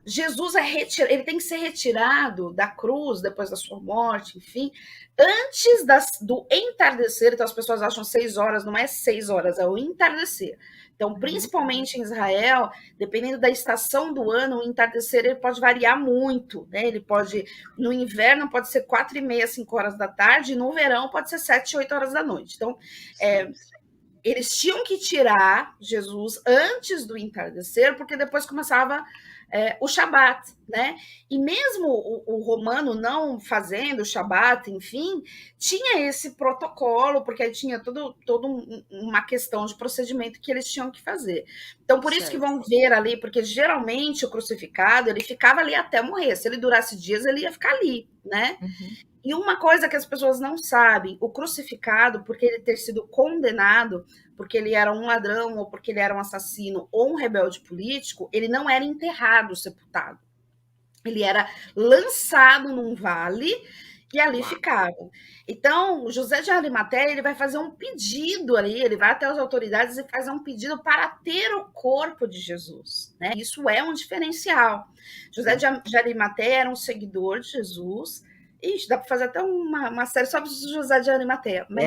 Jesus ele tem que ser retirado da cruz depois da sua morte, enfim, antes do entardecer. Então as pessoas acham 6 horas, não é 6 horas, é o entardecer. Então, principalmente em Israel, dependendo da estação do ano, o entardecer ele pode variar muito, né? Ele pode, no inverno, pode ser 4h30, 5 horas da tarde, e no verão pode ser 7, 8 horas da noite. Então, eles tinham que tirar Jesus antes do entardecer, porque depois começava o Shabat, né? E mesmo o romano não fazendo o Shabat, enfim, tinha esse protocolo, porque tinha toda uma questão de procedimento que eles tinham que fazer. Então, por isso que vão ver ali, porque geralmente o crucificado, ele ficava ali até morrer. Se ele durasse dias, ele ia ficar ali, né? E uma coisa que as pessoas não sabem, o crucificado, por ele ter sido condenado, porque ele era um ladrão, ou porque ele era um assassino, ou um rebelde político, ele não era enterrado, sepultado. Ele era lançado num vale e ali ficava. Então, José de Arimateia, ele vai fazer um pedido ali, ele vai até as autoridades e faz um pedido para ter o corpo de Jesus, né? Isso é um diferencial. José de Arimateia era um seguidor de Jesus. Ixi, dá para fazer até uma série só para José de Arimateia. Mas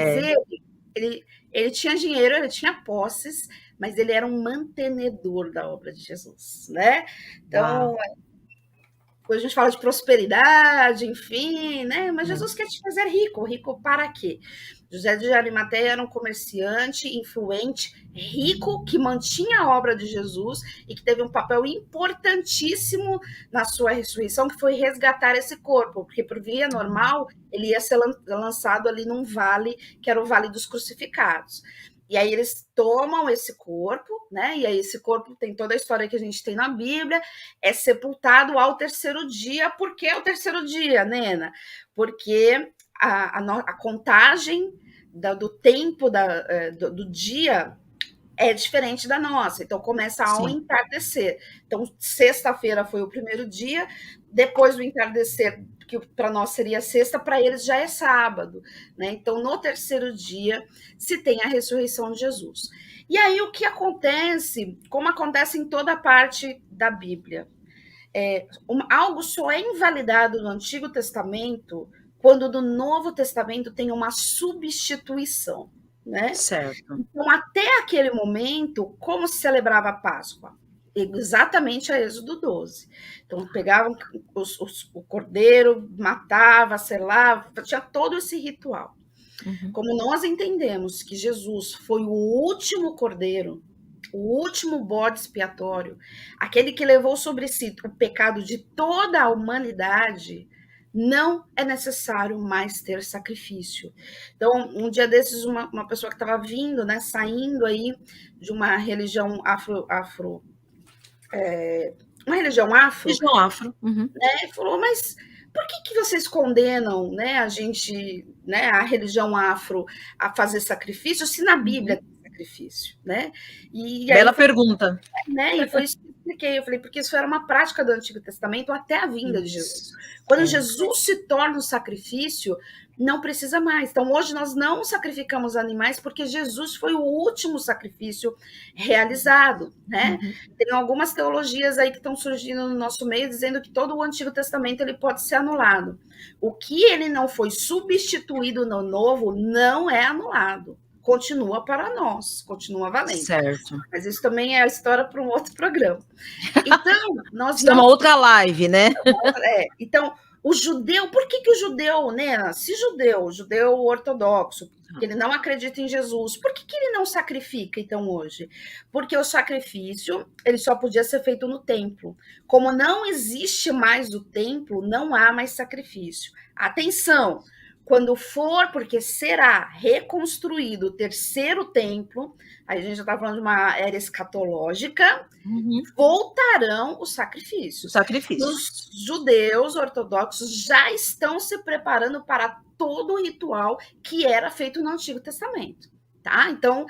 ele tinha dinheiro, ele tinha posses, mas ele era um mantenedor da obra de Jesus, né? Então, depois a gente fala de prosperidade, enfim, né? Mas Jesus quer te fazer rico. Rico para quê? José de Arimateia era um comerciante influente, rico, que mantinha a obra de Jesus e que teve um papel importantíssimo na sua ressurreição, que foi resgatar esse corpo, porque por via normal ele ia ser lançado ali num vale, que era o Vale dos Crucificados. E aí eles tomam esse corpo, né? E aí esse corpo tem toda a história que a gente tem na Bíblia, é sepultado ao terceiro dia. Por que ao terceiro dia, Nena? Porque a contagem do tempo do dia é diferente da nossa, então começa ao entardecer. Então, sexta-feira foi o primeiro dia, depois do entardecer, que para nós seria sexta, para eles já é sábado, né? Então, no terceiro dia, se tem a ressurreição de Jesus. E aí, o que acontece, como acontece em toda parte da Bíblia, algo só é invalidado no Antigo Testamento quando no Novo Testamento tem uma substituição, né? Certo. Então, até aquele momento, como se celebrava a Páscoa? Exatamente a Êxodo 12. Então, pegavam o cordeiro, matava, selava, tinha todo esse ritual. Como nós entendemos que Jesus foi o último cordeiro, o último bode expiatório, aquele que levou sobre si o pecado de toda a humanidade, não é necessário mais ter sacrifício. Então, um dia desses, uma pessoa que estava vindo, né, saindo aí de uma religião uma religião afro, Religião afro. Uhum. né, falou, mas por que vocês condenam, né, a gente, né, a religião afro a fazer sacrifício, se na Bíblia tem sacrifício, né? E aí Bela pergunta. né? E foi isso que eu expliquei. Eu falei, porque isso era uma prática do Antigo Testamento até a vinda de Jesus. Isso. Quando Jesus se torna o sacrifício, não precisa mais. Então, hoje nós não sacrificamos animais porque Jesus foi o último sacrifício realizado, né? Uhum. Tem algumas teologias aí que estão surgindo no nosso meio dizendo que todo o Antigo Testamento ele pode ser anulado. O que ele não foi substituído no Novo não é anulado. Continua para nós, continua valendo. Certo. Mas isso também é a história para um outro programa. Então, nós isso não... é uma outra live, né? Então, o judeu, por que o judeu, né? Se judeu ortodoxo, que ele não acredita em Jesus, por que ele não sacrifica, então, hoje? Porque o sacrifício, ele só podia ser feito no templo. Como não existe mais o templo, não há mais sacrifício. Atenção! Quando for, porque será reconstruído o terceiro templo, aí a gente já está falando de uma era escatológica, voltarão os sacrifícios. Os judeus ortodoxos já estão se preparando para todo o ritual que era feito no Antigo Testamento. Tá? Então,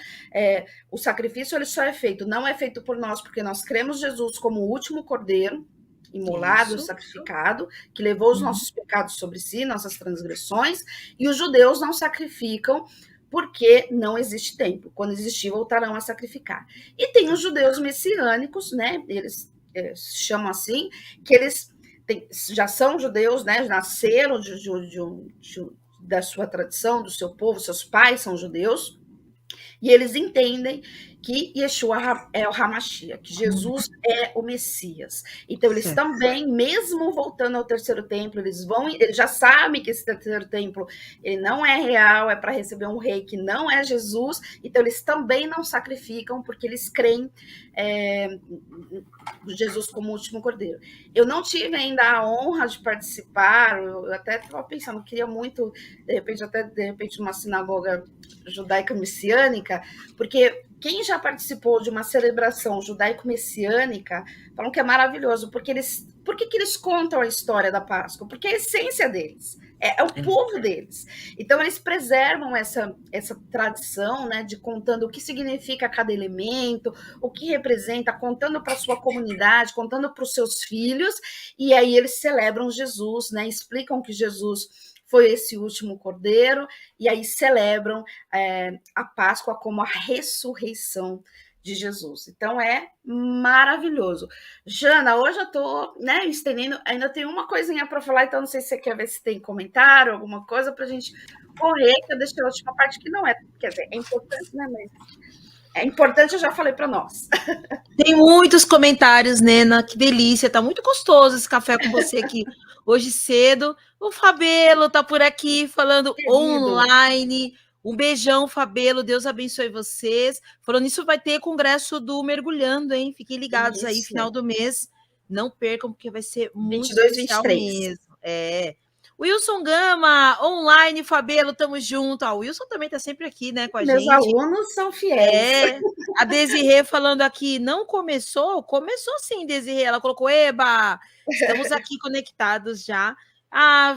o sacrifício ele só é feito, não é feito por nós, porque nós cremos Jesus como o último cordeiro, imolado, sacrificado, que levou os nossos pecados sobre si, nossas transgressões, e os judeus não sacrificam porque não existe templo. Quando existir, voltarão a sacrificar. E tem os judeus messiânicos, né? Eles chamam assim, que eles já são judeus, né? Nasceram da sua tradição, do seu povo, seus pais são judeus, e eles entendem que Yeshua é o Hamashiach, que Jesus é o Messias. Então, eles também, mesmo voltando ao terceiro templo, eles já sabem que esse terceiro templo ele não é real, é para receber um rei que não é Jesus, então eles também não sacrificam, porque eles creem Jesus como último cordeiro. Eu não tive ainda a honra de participar, eu até estava pensando, queria muito, de repente, numa sinagoga judaica messiânica, porque quem já participou de uma celebração judaico-messiânica falam que é maravilhoso, porque por que eles contam a história da Páscoa? Porque é a essência deles, é o povo deles. Então, eles preservam essa tradição, né, de contando o que significa cada elemento, o que representa, contando para a sua comunidade, contando para os seus filhos, e aí eles celebram Jesus, né, explicam que Jesus foi esse último cordeiro, e aí celebram a Páscoa como a ressurreição de Jesus. Então, é maravilhoso. Jana, hoje eu estou estendendo, ainda tem uma coisinha para falar, então não sei se você quer ver se tem comentário, alguma coisa para a gente correr, que eu deixei a última parte que não é, quer dizer, é importante, né, mas é importante, eu já falei para nós. Tem muitos comentários, Nena, que delícia, tá muito gostoso esse café com você aqui hoje cedo. O Fabelo tá por aqui falando online. Um beijão, Fabelo, Deus abençoe vocês. Falando nisso, vai ter congresso do Mergulhando, hein? Fiquem ligados aí, final do mês. Não percam, porque vai ser muito 22, especial 23. Mesmo. Wilson Gama, online, Fabelo, tamo junto. O Wilson também tá sempre aqui, né, com a Meus gente. Meus alunos são fiéis. A Desirê falando aqui, não começou? Começou sim, Desirê. Ela colocou, eba, estamos aqui conectados já. A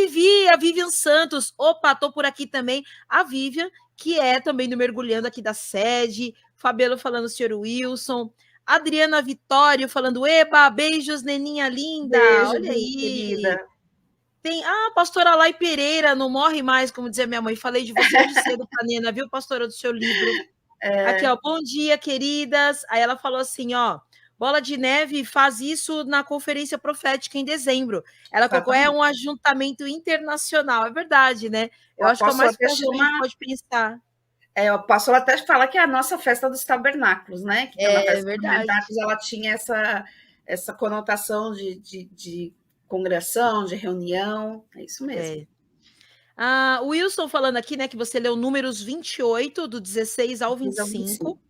Vivian Santos. Opa, tô por aqui também. A Vivian, que é também do Mergulhando aqui da sede. Fabelo falando, senhor Wilson. Adriana Vitório falando, eba, beijos, neninha linda. Beijo, olha aí. Querida. Tem pastora Lai Pereira, não morre mais, como dizia minha mãe. Falei de você hoje cedo pra Nena, viu, pastora, do seu livro. Aqui, ó, bom dia, queridas. Aí ela falou assim, ó, Bola de Neve faz isso na conferência profética em dezembro. Ela colocou, é um ajuntamento internacional. É verdade, né? Eu acho que é o mais próximo que a gente pode pensar. O pastor até fala que é a nossa festa dos tabernáculos, né? Que na festa verdade. Dos tabernáculos ela tinha essa conotação de congregação, de reunião. É isso mesmo. O Wilson falando aqui, né, que você leu Números 28, do 16 ao 25.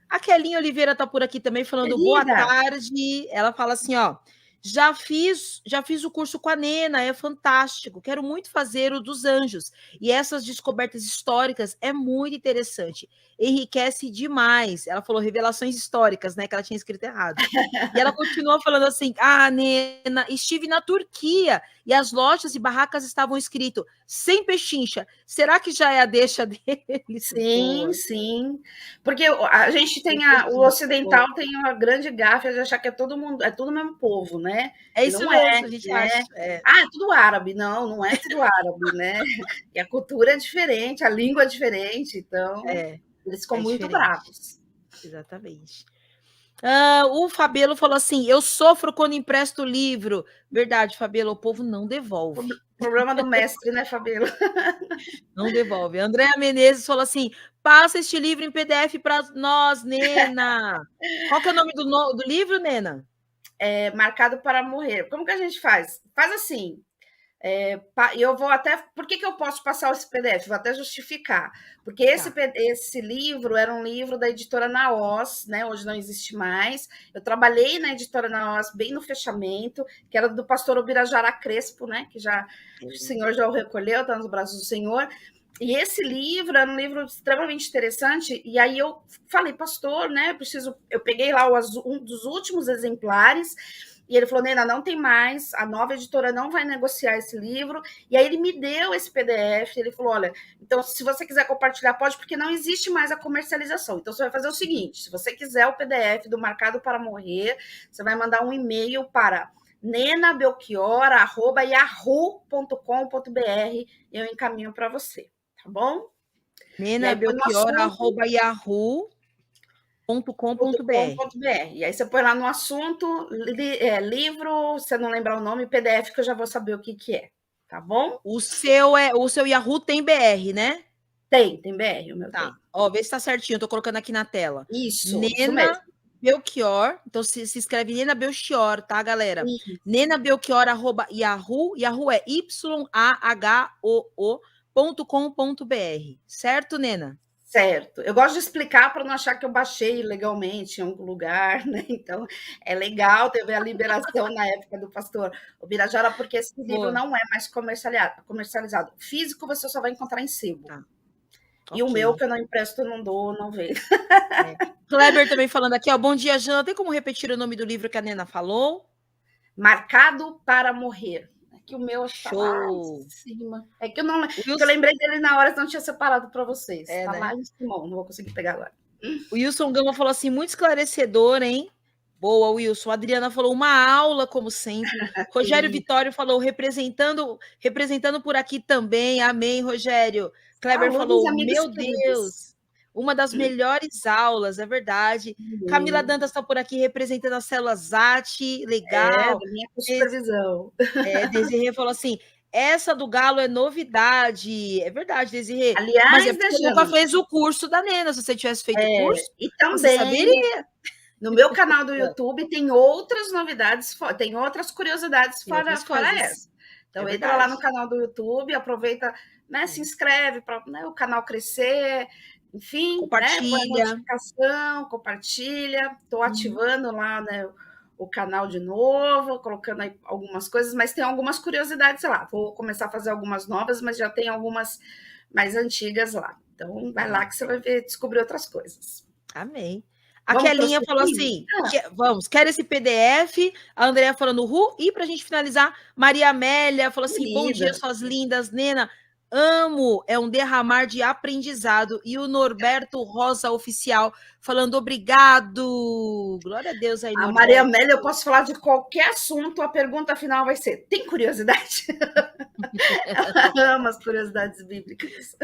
A Kelinha Oliveira tá por aqui também falando boa tarde. Ela fala assim, ó, Já fiz o curso com a Nena, é fantástico. Quero muito fazer o dos anjos. E essas descobertas históricas é muito interessante. Enriquece demais. Ela falou revelações históricas, né? Que ela tinha escrito errado. E ela continua falando assim: ah, Nena, estive na Turquia e as lojas e barracas estavam escrito sem pechincha. Será que já é a deixa deles? Sim, Boa. sim. Porque a gente tem o ocidental tem uma grande gafe de achar que é todo mundo, é tudo o mesmo povo, né? É E isso não é, mesmo, a gente né? acha. É. Ah, é tudo árabe. Não, não é tudo árabe, né? E a cultura é diferente, a língua é diferente, então eles ficam muito diferente. bravos. Exatamente. O Fabelo falou assim: eu sofro quando empresto o livro. Verdade, Fabelo, o povo não devolve. Problema do mestre, né, Fabelo? Não devolve. Andréa Menezes falou assim: passa este livro em PDF para nós, Nena. Qual que é o nome do livro, Nena? É, Marcado para Morrer. Como que a gente faz? Faz assim. Eu vou até. Por que eu posso passar esse PDF? Vou até justificar. Porque esse livro era um livro da editora Naós, né? Hoje não existe mais. Eu trabalhei na editora Naós bem no fechamento, que era do pastor Ubirajara Crespo, né? Que o Senhor já o recolheu, está nos braços do Senhor. E esse livro era um livro extremamente interessante. E aí eu falei, pastor, né? Eu peguei lá um dos últimos exemplares. E ele falou, Nena, não tem mais, a nova editora não vai negociar esse livro. E aí ele me deu esse PDF, ele falou, olha, então se você quiser compartilhar, pode, porque não existe mais a comercialização. Então você vai fazer o seguinte, se você quiser o PDF do Marcado para Morrer, você vai mandar um e-mail para nenabelchior@yahoo.com.br e eu encaminho para você, tá bom? nenabelchior@yahoo.com.br. E aí você põe lá no assunto, livro, você não lembrar o nome, PDF, que eu já vou saber o que é, tá bom? O seu Yahoo tem BR, né? Tem BR, o meu tá. tem. Ó, vê se tá certinho, eu tô colocando aqui na tela. Isso Nena mesmo. Belchior, então se escreve Nena Belchior, tá, galera? Isso. Nena Belchior, @yahoo, Yahoo é yahoo.com.br, certo, Nena? Certo. Eu gosto de explicar para não achar que eu baixei ilegalmente em algum lugar, né? Então, é legal ter a liberação na época do pastor Ubirajara, porque esse livro não é mais comercializado. Físico você só vai encontrar em sebo. Tá. E o meu, que eu não empresto, não dou, não vejo. Kleber também falando aqui, ó. Bom dia, Jana. Tem como repetir o nome do livro que a Nena falou? Marcado para Morrer. Que o meu está lá em cima. É que eu não que eu lembrei dele na hora, não tinha separado para vocês. Está lá em cima, não vou conseguir pegar agora. O Wilson Gama falou assim, muito esclarecedor, hein? Boa, Wilson. A Adriana falou uma aula, como sempre. Rogério Vitório falou representando por aqui também. Amém, Rogério. Kleber falou, meu Deus, uma das melhores aulas, é verdade. Camila Dantas está por aqui representando a célula ZAT, legal. Minha supervisão. Desirê falou assim, essa do Galo é novidade. É verdade, Desirê. Aliás, mas você nunca fez o curso da Nena. Se você tivesse feito o curso, e também, você saberia. No meu canal do YouTube tem outras novidades, tem outras curiosidades fora essa. Então, entra lá no canal do YouTube, aproveita, né, se inscreve para o canal crescer, enfim, compartilha. Põe a notificação, compartilha. Estou ativando lá, né, o canal de novo, colocando aí algumas coisas, mas tem algumas curiosidades lá. Vou começar a fazer algumas novas, mas já tem algumas mais antigas lá. Então, vai lá que você vai ver, descobrir outras coisas. Amém. A Kelinha falou assim, quer esse PDF? A Andrea falando, e para a gente finalizar, Maria Amélia falou assim, bom dia, suas lindas, Nena, amo, é um derramar de aprendizado. E o Norberto Rosa Oficial falando, obrigado. Glória a Deus aí, Norberto. A Maria Amélia, eu posso falar de qualquer assunto, a pergunta final vai ser, tem curiosidade? Ela ama as curiosidades bíblicas.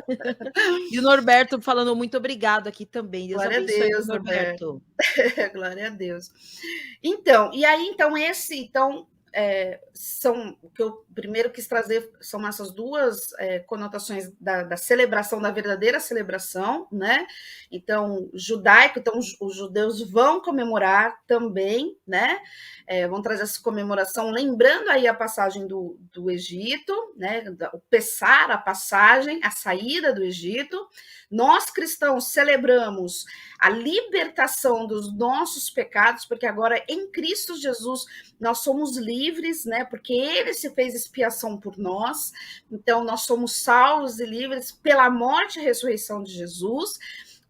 E o Norberto falando muito obrigado aqui também. Deus Glória abençoe, a Deus, Norberto. Glória a Deus. Então, o que eu primeiro quis trazer são essas duas conotações da celebração, da verdadeira celebração, né? Então, judaico, então os judeus vão comemorar também, né? Vão trazer essa comemoração, lembrando aí a passagem do Egito, né? O Pessar, a passagem, a saída do Egito. Nós cristãos celebramos a libertação dos nossos pecados, porque agora em Cristo Jesus nós somos livres, né? Porque ele se fez expiação por nós. Então nós somos salvos e livres pela morte e ressurreição de Jesus.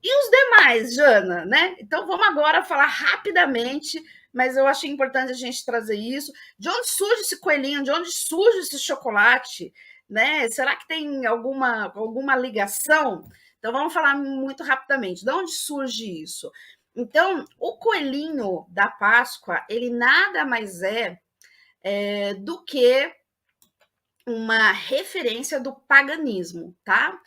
E os demais, Jana, né? Então vamos agora falar rapidamente, mas eu achei importante a gente trazer isso. De onde surge esse coelhinho? De onde surge esse chocolate? Né? Será que tem alguma ligação? Então vamos falar muito rapidamente. De onde surge isso? Então, o coelhinho da Páscoa, ele nada mais do que uma referência do paganismo, tá?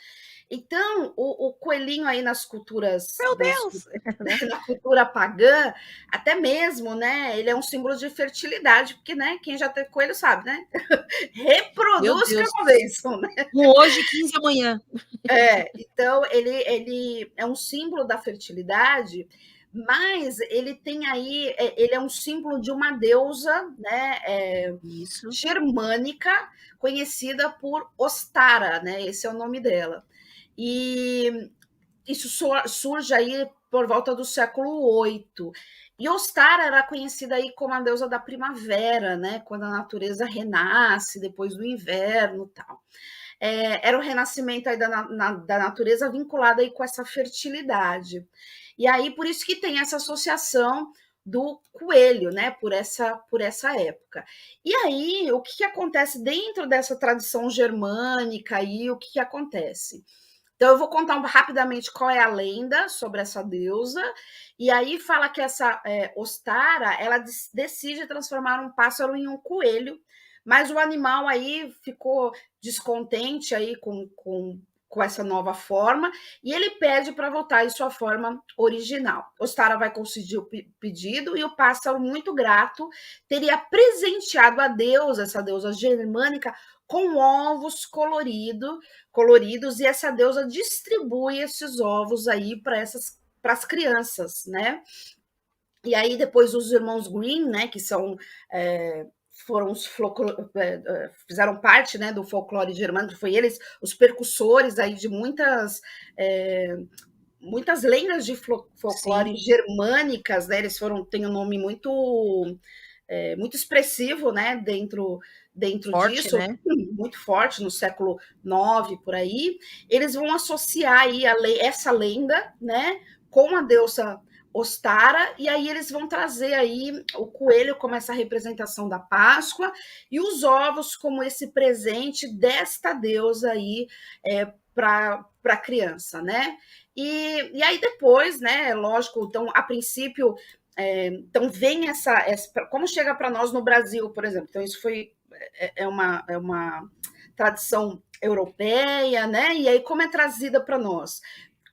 Então, o coelhinho aí nas culturas, Meu Deus! Né, na cultura pagã, até mesmo, né? Ele é um símbolo de fertilidade, porque, né? Quem já teve coelho sabe, né? Reproduz que é uma bênção, né? Hoje, 15 amanhã. Então, ele é um símbolo da fertilidade, mas ele tem aí, ele é um símbolo de uma deusa, né? Isso. Germânica, conhecida por Ostara, né? Esse é o nome dela. E isso surge aí por volta do século VIII. E Ostara era conhecida aí como a deusa da primavera, né? Quando a natureza renasce depois do inverno, tal. Era o renascimento aí da natureza vinculado aí com essa fertilidade. E aí por isso que tem essa associação do coelho, né? Por essa época. E aí o que acontece dentro dessa tradição germânica aí? O que acontece? Então, eu vou contar rapidamente qual é a lenda sobre essa deusa, e aí fala que essa Ostara, ela decide transformar um pássaro em um coelho, mas o animal aí ficou descontente aí com essa nova forma, e ele pede para voltar em sua forma original. Ostara vai conceder o pedido, e o pássaro, muito grato, teria presenteado a deusa, essa deusa germânica, com ovos coloridos, e essa deusa distribui esses ovos aí para as crianças, né? E aí depois os irmãos Grimm, né, que são foram fizeram parte, né, do folclore germânico, foi eles os percussores aí de muitas lendas de folclore germânicas, né? Eles têm um nome muito expressivo, né? Dentro forte, disso, né? Muito forte, no século IX, por aí. Eles vão associar aí essa lenda, né, com a deusa Ostara, e aí eles vão trazer aí o coelho como essa representação da Páscoa, e os ovos como esse presente desta deusa aí para a criança, né? E aí depois, né, lógico, então, a princípio, então vem essa como chega para nós no Brasil, por exemplo. Então isso é uma tradição europeia, né? E aí como é trazida para nós?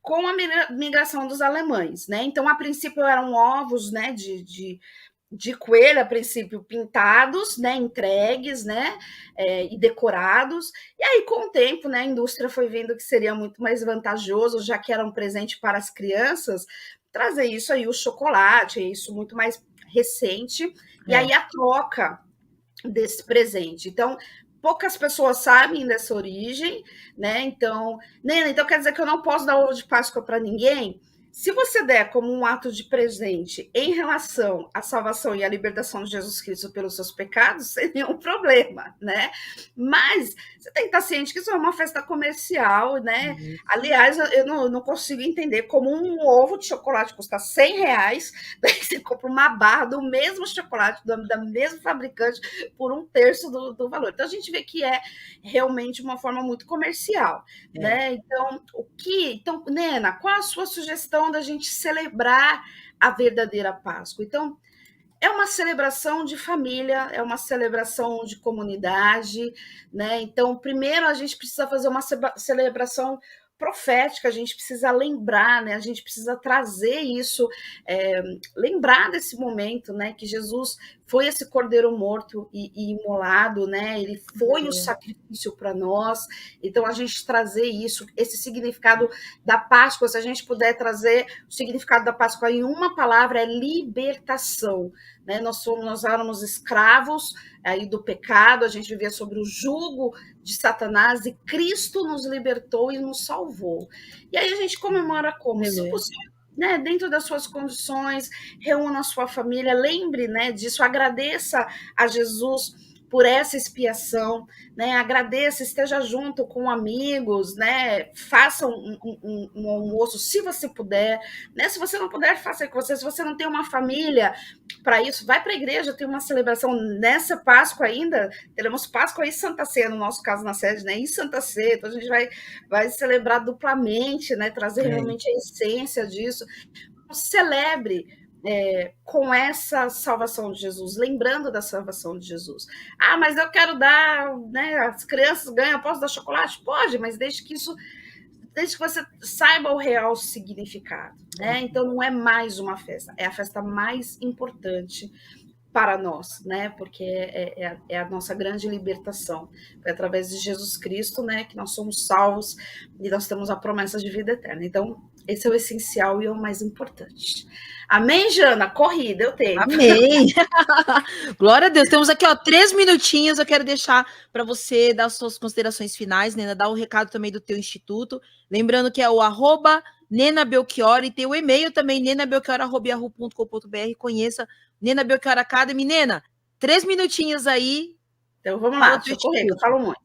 Com a migração dos alemães, né? Então a princípio eram ovos, né, de coelho, a princípio pintados, né, entregues, né, e decorados. E aí, com o tempo, né, a indústria foi vendo que seria muito mais vantajoso, já que era um presente para as crianças, trazer isso aí, o chocolate, isso muito mais recente. E aí a troca desse presente. Então, poucas pessoas sabem dessa origem, né? Então, Nena, então quer dizer que eu não posso dar ovo de Páscoa para ninguém? Se você der como um ato de presente em relação à salvação e à libertação de Jesus Cristo pelos seus pecados, sem nenhum problema, né? Mas você tem que estar ciente que isso é uma festa comercial, né? Aliás, eu não consigo entender como um ovo de chocolate custa R$100, daí você compra uma barra do mesmo chocolate, da mesma fabricante, por 1/3 do valor. Então, a gente vê que é realmente uma forma muito comercial, né? Então, Nena, qual a sua sugestão da gente celebrar a verdadeira Páscoa? Então, é uma celebração de família, é uma celebração de comunidade, né? Então, primeiro a gente precisa fazer uma celebração profética, a gente precisa lembrar, né? A gente precisa trazer isso, lembrar desse momento, né? Que Jesus foi esse cordeiro morto e imolado, né? Ele foi o sacrifício para nós. Então, a gente trazer isso, esse significado da Páscoa, se a gente puder trazer o significado da Páscoa em uma palavra, é libertação. Né? Nós éramos escravos aí do pecado, a gente vivia sobre o jugo de Satanás, e Cristo nos libertou e nos salvou. E aí a gente comemora como? Se possível, né, dentro das suas condições, reúna a sua família, lembre, né, disso, agradeça a Jesus por essa expiação, né, agradeça, esteja junto com amigos, né, faça um almoço, se você puder, né, se você não puder, faça com você, se você não tem uma família para isso, vai para a igreja, tem uma celebração nessa Páscoa ainda, teremos Páscoa e Santa Ceia, no nosso caso na sede, né, e Santa Ceia, então a gente vai celebrar duplamente, né, trazer realmente a essência disso. Celebre com essa salvação de Jesus, lembrando da salvação de Jesus. Ah, mas eu quero dar, né, as crianças ganham, posso dar chocolate? Pode, mas desde que você saiba o real significado, né? Então não é mais uma festa, é a festa mais importante para nós, né? Porque é a nossa grande libertação. Foi através de Jesus Cristo, né, que nós somos salvos e nós temos a promessa de vida eterna. Então, esse é o essencial e é o mais importante. Amém, Jana? Corri, deu tempo. Amém! Glória a Deus. Temos aqui, 3 minutinhos. Eu quero deixar para você dar as suas considerações finais, Nena, dar o recado também do teu instituto. Lembrando que é o @NenaBelchior, e tem o e-mail também, nenabelchior@yahoo.com.br. Conheça Nena Belchior Academy. Nena, 3 minutinhos aí. Então, vamos lá, deixa eu correr, que eu falo muito.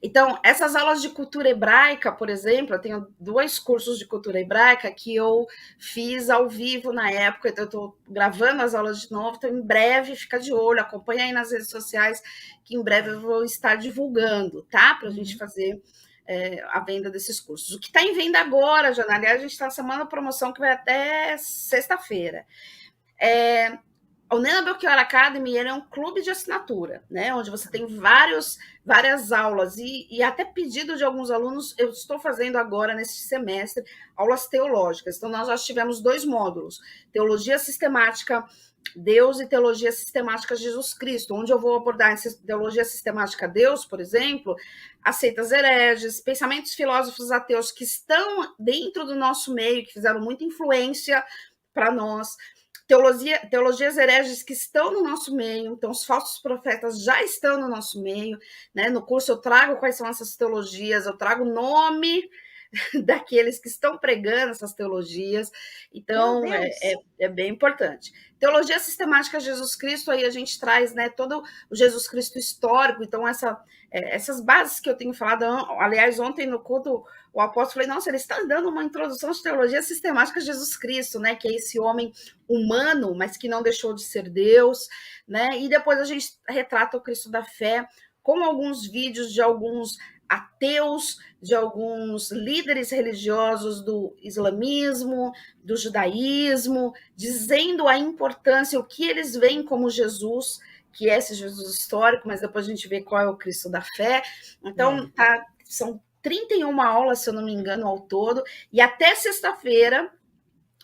Então, essas aulas de cultura hebraica, por exemplo, eu tenho 2 cursos de cultura hebraica que eu fiz ao vivo na época, então eu estou gravando as aulas de novo, então em breve, fica de olho, acompanha aí nas redes sociais, que em breve eu vou estar divulgando, tá? Para a gente fazer a venda desses cursos. O que está em venda agora, Jana, aliás, a gente está na semana promoção que vai até sexta-feira. O Nena Belchior Academy, ele é um clube de assinatura, né? Onde você tem várias aulas e até pedido de alguns alunos, eu estou fazendo agora, nesse semestre, aulas teológicas. Então, nós já tivemos 2 módulos, Teologia Sistemática Deus e Teologia Sistemática Jesus Cristo, onde eu vou abordar Teologia Sistemática Deus, por exemplo, as seitas hereges, pensamentos filósofos ateus que estão dentro do nosso meio, que fizeram muita influência para nós, teologias hereges que estão no nosso meio, então os falsos profetas já estão no nosso meio, né? No curso eu trago quais são essas teologias, eu trago o nome daqueles que estão pregando essas teologias, então é bem importante. Teologia Sistemática Jesus Cristo, aí a gente traz, né, todo o Jesus Cristo histórico, então essas bases que eu tenho falado, aliás, ontem no culto, o apóstolo falou, nossa, ele está dando uma introdução de teologia sistemática de Jesus Cristo, né, que é esse homem humano, mas que não deixou de ser Deus, né, e depois a gente retrata o Cristo da fé, com alguns vídeos de alguns ateus, de alguns líderes religiosos do islamismo, do judaísmo, dizendo a importância, o que eles veem como Jesus, que é esse Jesus histórico, mas depois a gente vê qual é o Cristo da fé. Então, são 31 aulas, se eu não me engano, ao todo, e até sexta-feira,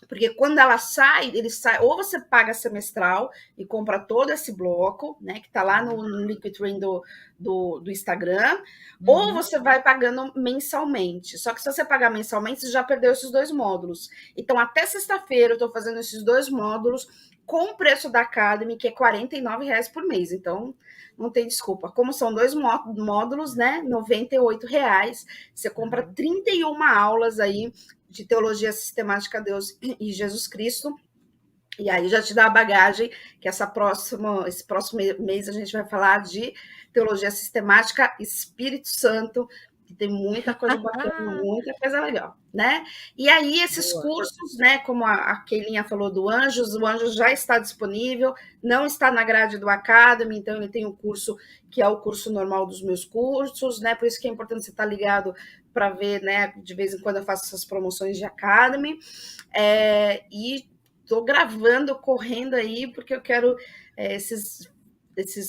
porque quando ela sai, ele sai, ou você paga semestral e compra todo esse bloco, né, que está lá no Linktree do Instagram, ou você vai pagando mensalmente. Só que se você pagar mensalmente, você já perdeu esses 2 módulos. Então, até sexta-feira, eu estou fazendo esses 2 módulos com o preço da Academy, que é R$ 49,00 por mês. Então, não tem desculpa. Como são 2 módulos, né, R$ 98,00, você compra 31 aulas aí de Teologia Sistemática Deus e Jesus Cristo, e aí já te dá a bagagem que esse próximo mês a gente vai falar de Teologia Sistemática Espírito Santo, que tem muita coisa bacana, muita coisa legal, né? E aí esses cursos, né, como a Keilinha falou do Anjos, o Anjos já está disponível, não está na grade do Academy, então ele tem um curso que é o curso normal dos meus cursos, né? Por isso que é importante você estar ligado para ver, né? De vez em quando eu faço essas promoções de Academy, e estou gravando, correndo aí, porque eu quero esses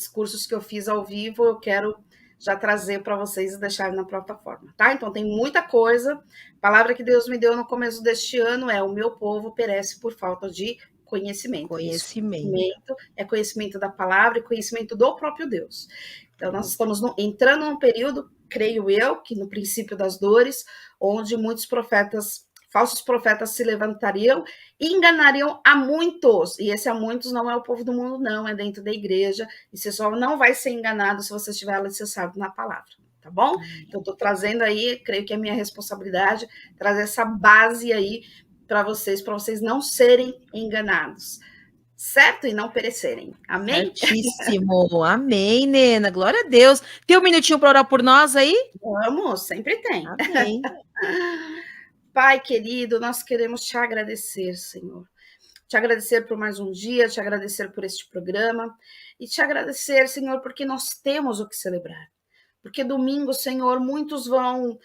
cursos que eu fiz ao vivo, eu quero já trazer para vocês e deixar na plataforma, tá? Então tem muita coisa. A palavra que Deus me deu no começo deste ano é: o meu povo perece por falta de conhecimento. Conhecimento. É conhecimento da palavra e conhecimento do próprio Deus. Então nós estamos entrando num período, creio eu, que no princípio das dores, onde muitos falsos profetas se levantariam e enganariam a muitos. E esse a muitos não é o povo do mundo, não, é dentro da igreja. E você só não vai ser enganado se você estiver alicerçado na palavra, tá bom? Então, estou trazendo aí, creio que é minha responsabilidade, trazer essa base aí para vocês não serem enganados. Certo? E não perecerem. Amém? Certíssimo. Amém, Nena. Glória a Deus. Tem um minutinho para orar por nós aí? Vamos, sempre tem. Amém. Pai querido, nós queremos te agradecer, Senhor. Te agradecer por mais um dia, te agradecer por este programa e te agradecer, Senhor, porque nós temos o que celebrar. Porque domingo, Senhor, muitos vão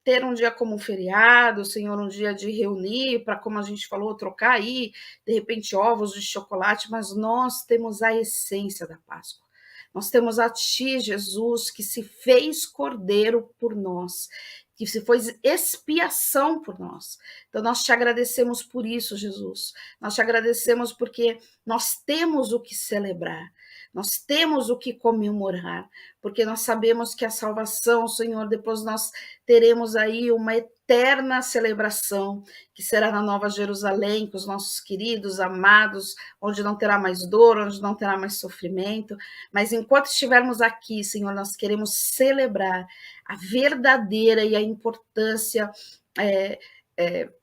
ter um dia como um feriado, Senhor, um dia de reunir, para, como a gente falou, trocar aí, de repente, ovos de chocolate, mas nós temos a essência da Páscoa. Nós temos a Ti, Jesus, que se fez cordeiro por nós, que se foi expiação por nós. Então, nós te agradecemos por isso, Jesus. Nós te agradecemos porque nós temos o que celebrar. Nós temos o que comemorar, porque nós sabemos que a salvação, Senhor, depois nós teremos aí uma eterna celebração, que será na Nova Jerusalém, com os nossos queridos, amados, onde não terá mais dor, onde não terá mais sofrimento. Mas enquanto estivermos aqui, Senhor, nós queremos celebrar a verdadeira e a importância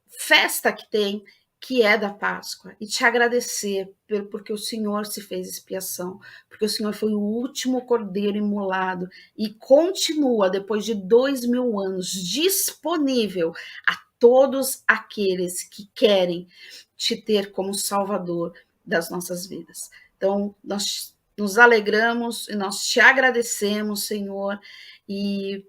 festa que tem, que é da Páscoa, e te agradecer porque o Senhor se fez expiação, porque o Senhor foi o último cordeiro imolado e continua, depois de 2000 anos, disponível a todos aqueles que querem te ter como Salvador das nossas vidas. Então, nós nos alegramos e nós te agradecemos, Senhor, e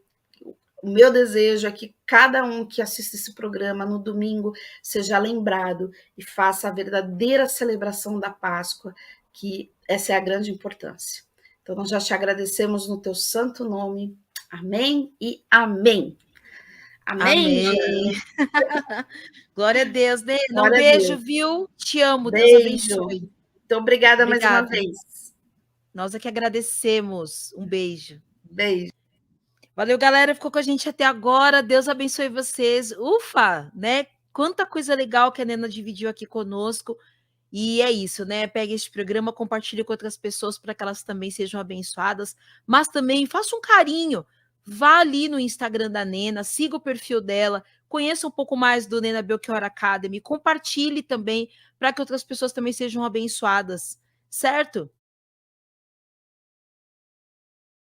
o meu desejo é que cada um que assiste esse programa no domingo seja lembrado e faça a verdadeira celebração da Páscoa, que essa é a grande importância. Então, nós já te agradecemos no teu santo nome. Amém e amém. Amém. Amém. Glória a Deus, Nena. Glória um beijo, viu? Te amo, beijo. Deus abençoe. Muito obrigada mais uma vez. Nós é que agradecemos. Um beijo. Beijo. Valeu, galera. Ficou com a gente até agora. Deus abençoe vocês. Ufa, né? Quanta coisa legal que a Nena dividiu aqui conosco. E é isso, né? Pegue este programa, compartilhe com outras pessoas para que elas também sejam abençoadas. Mas também faça um carinho. Vá ali no Instagram da Nena, siga o perfil dela, conheça um pouco mais do Nena Belchior Academy, compartilhe também para que outras pessoas também sejam abençoadas, certo?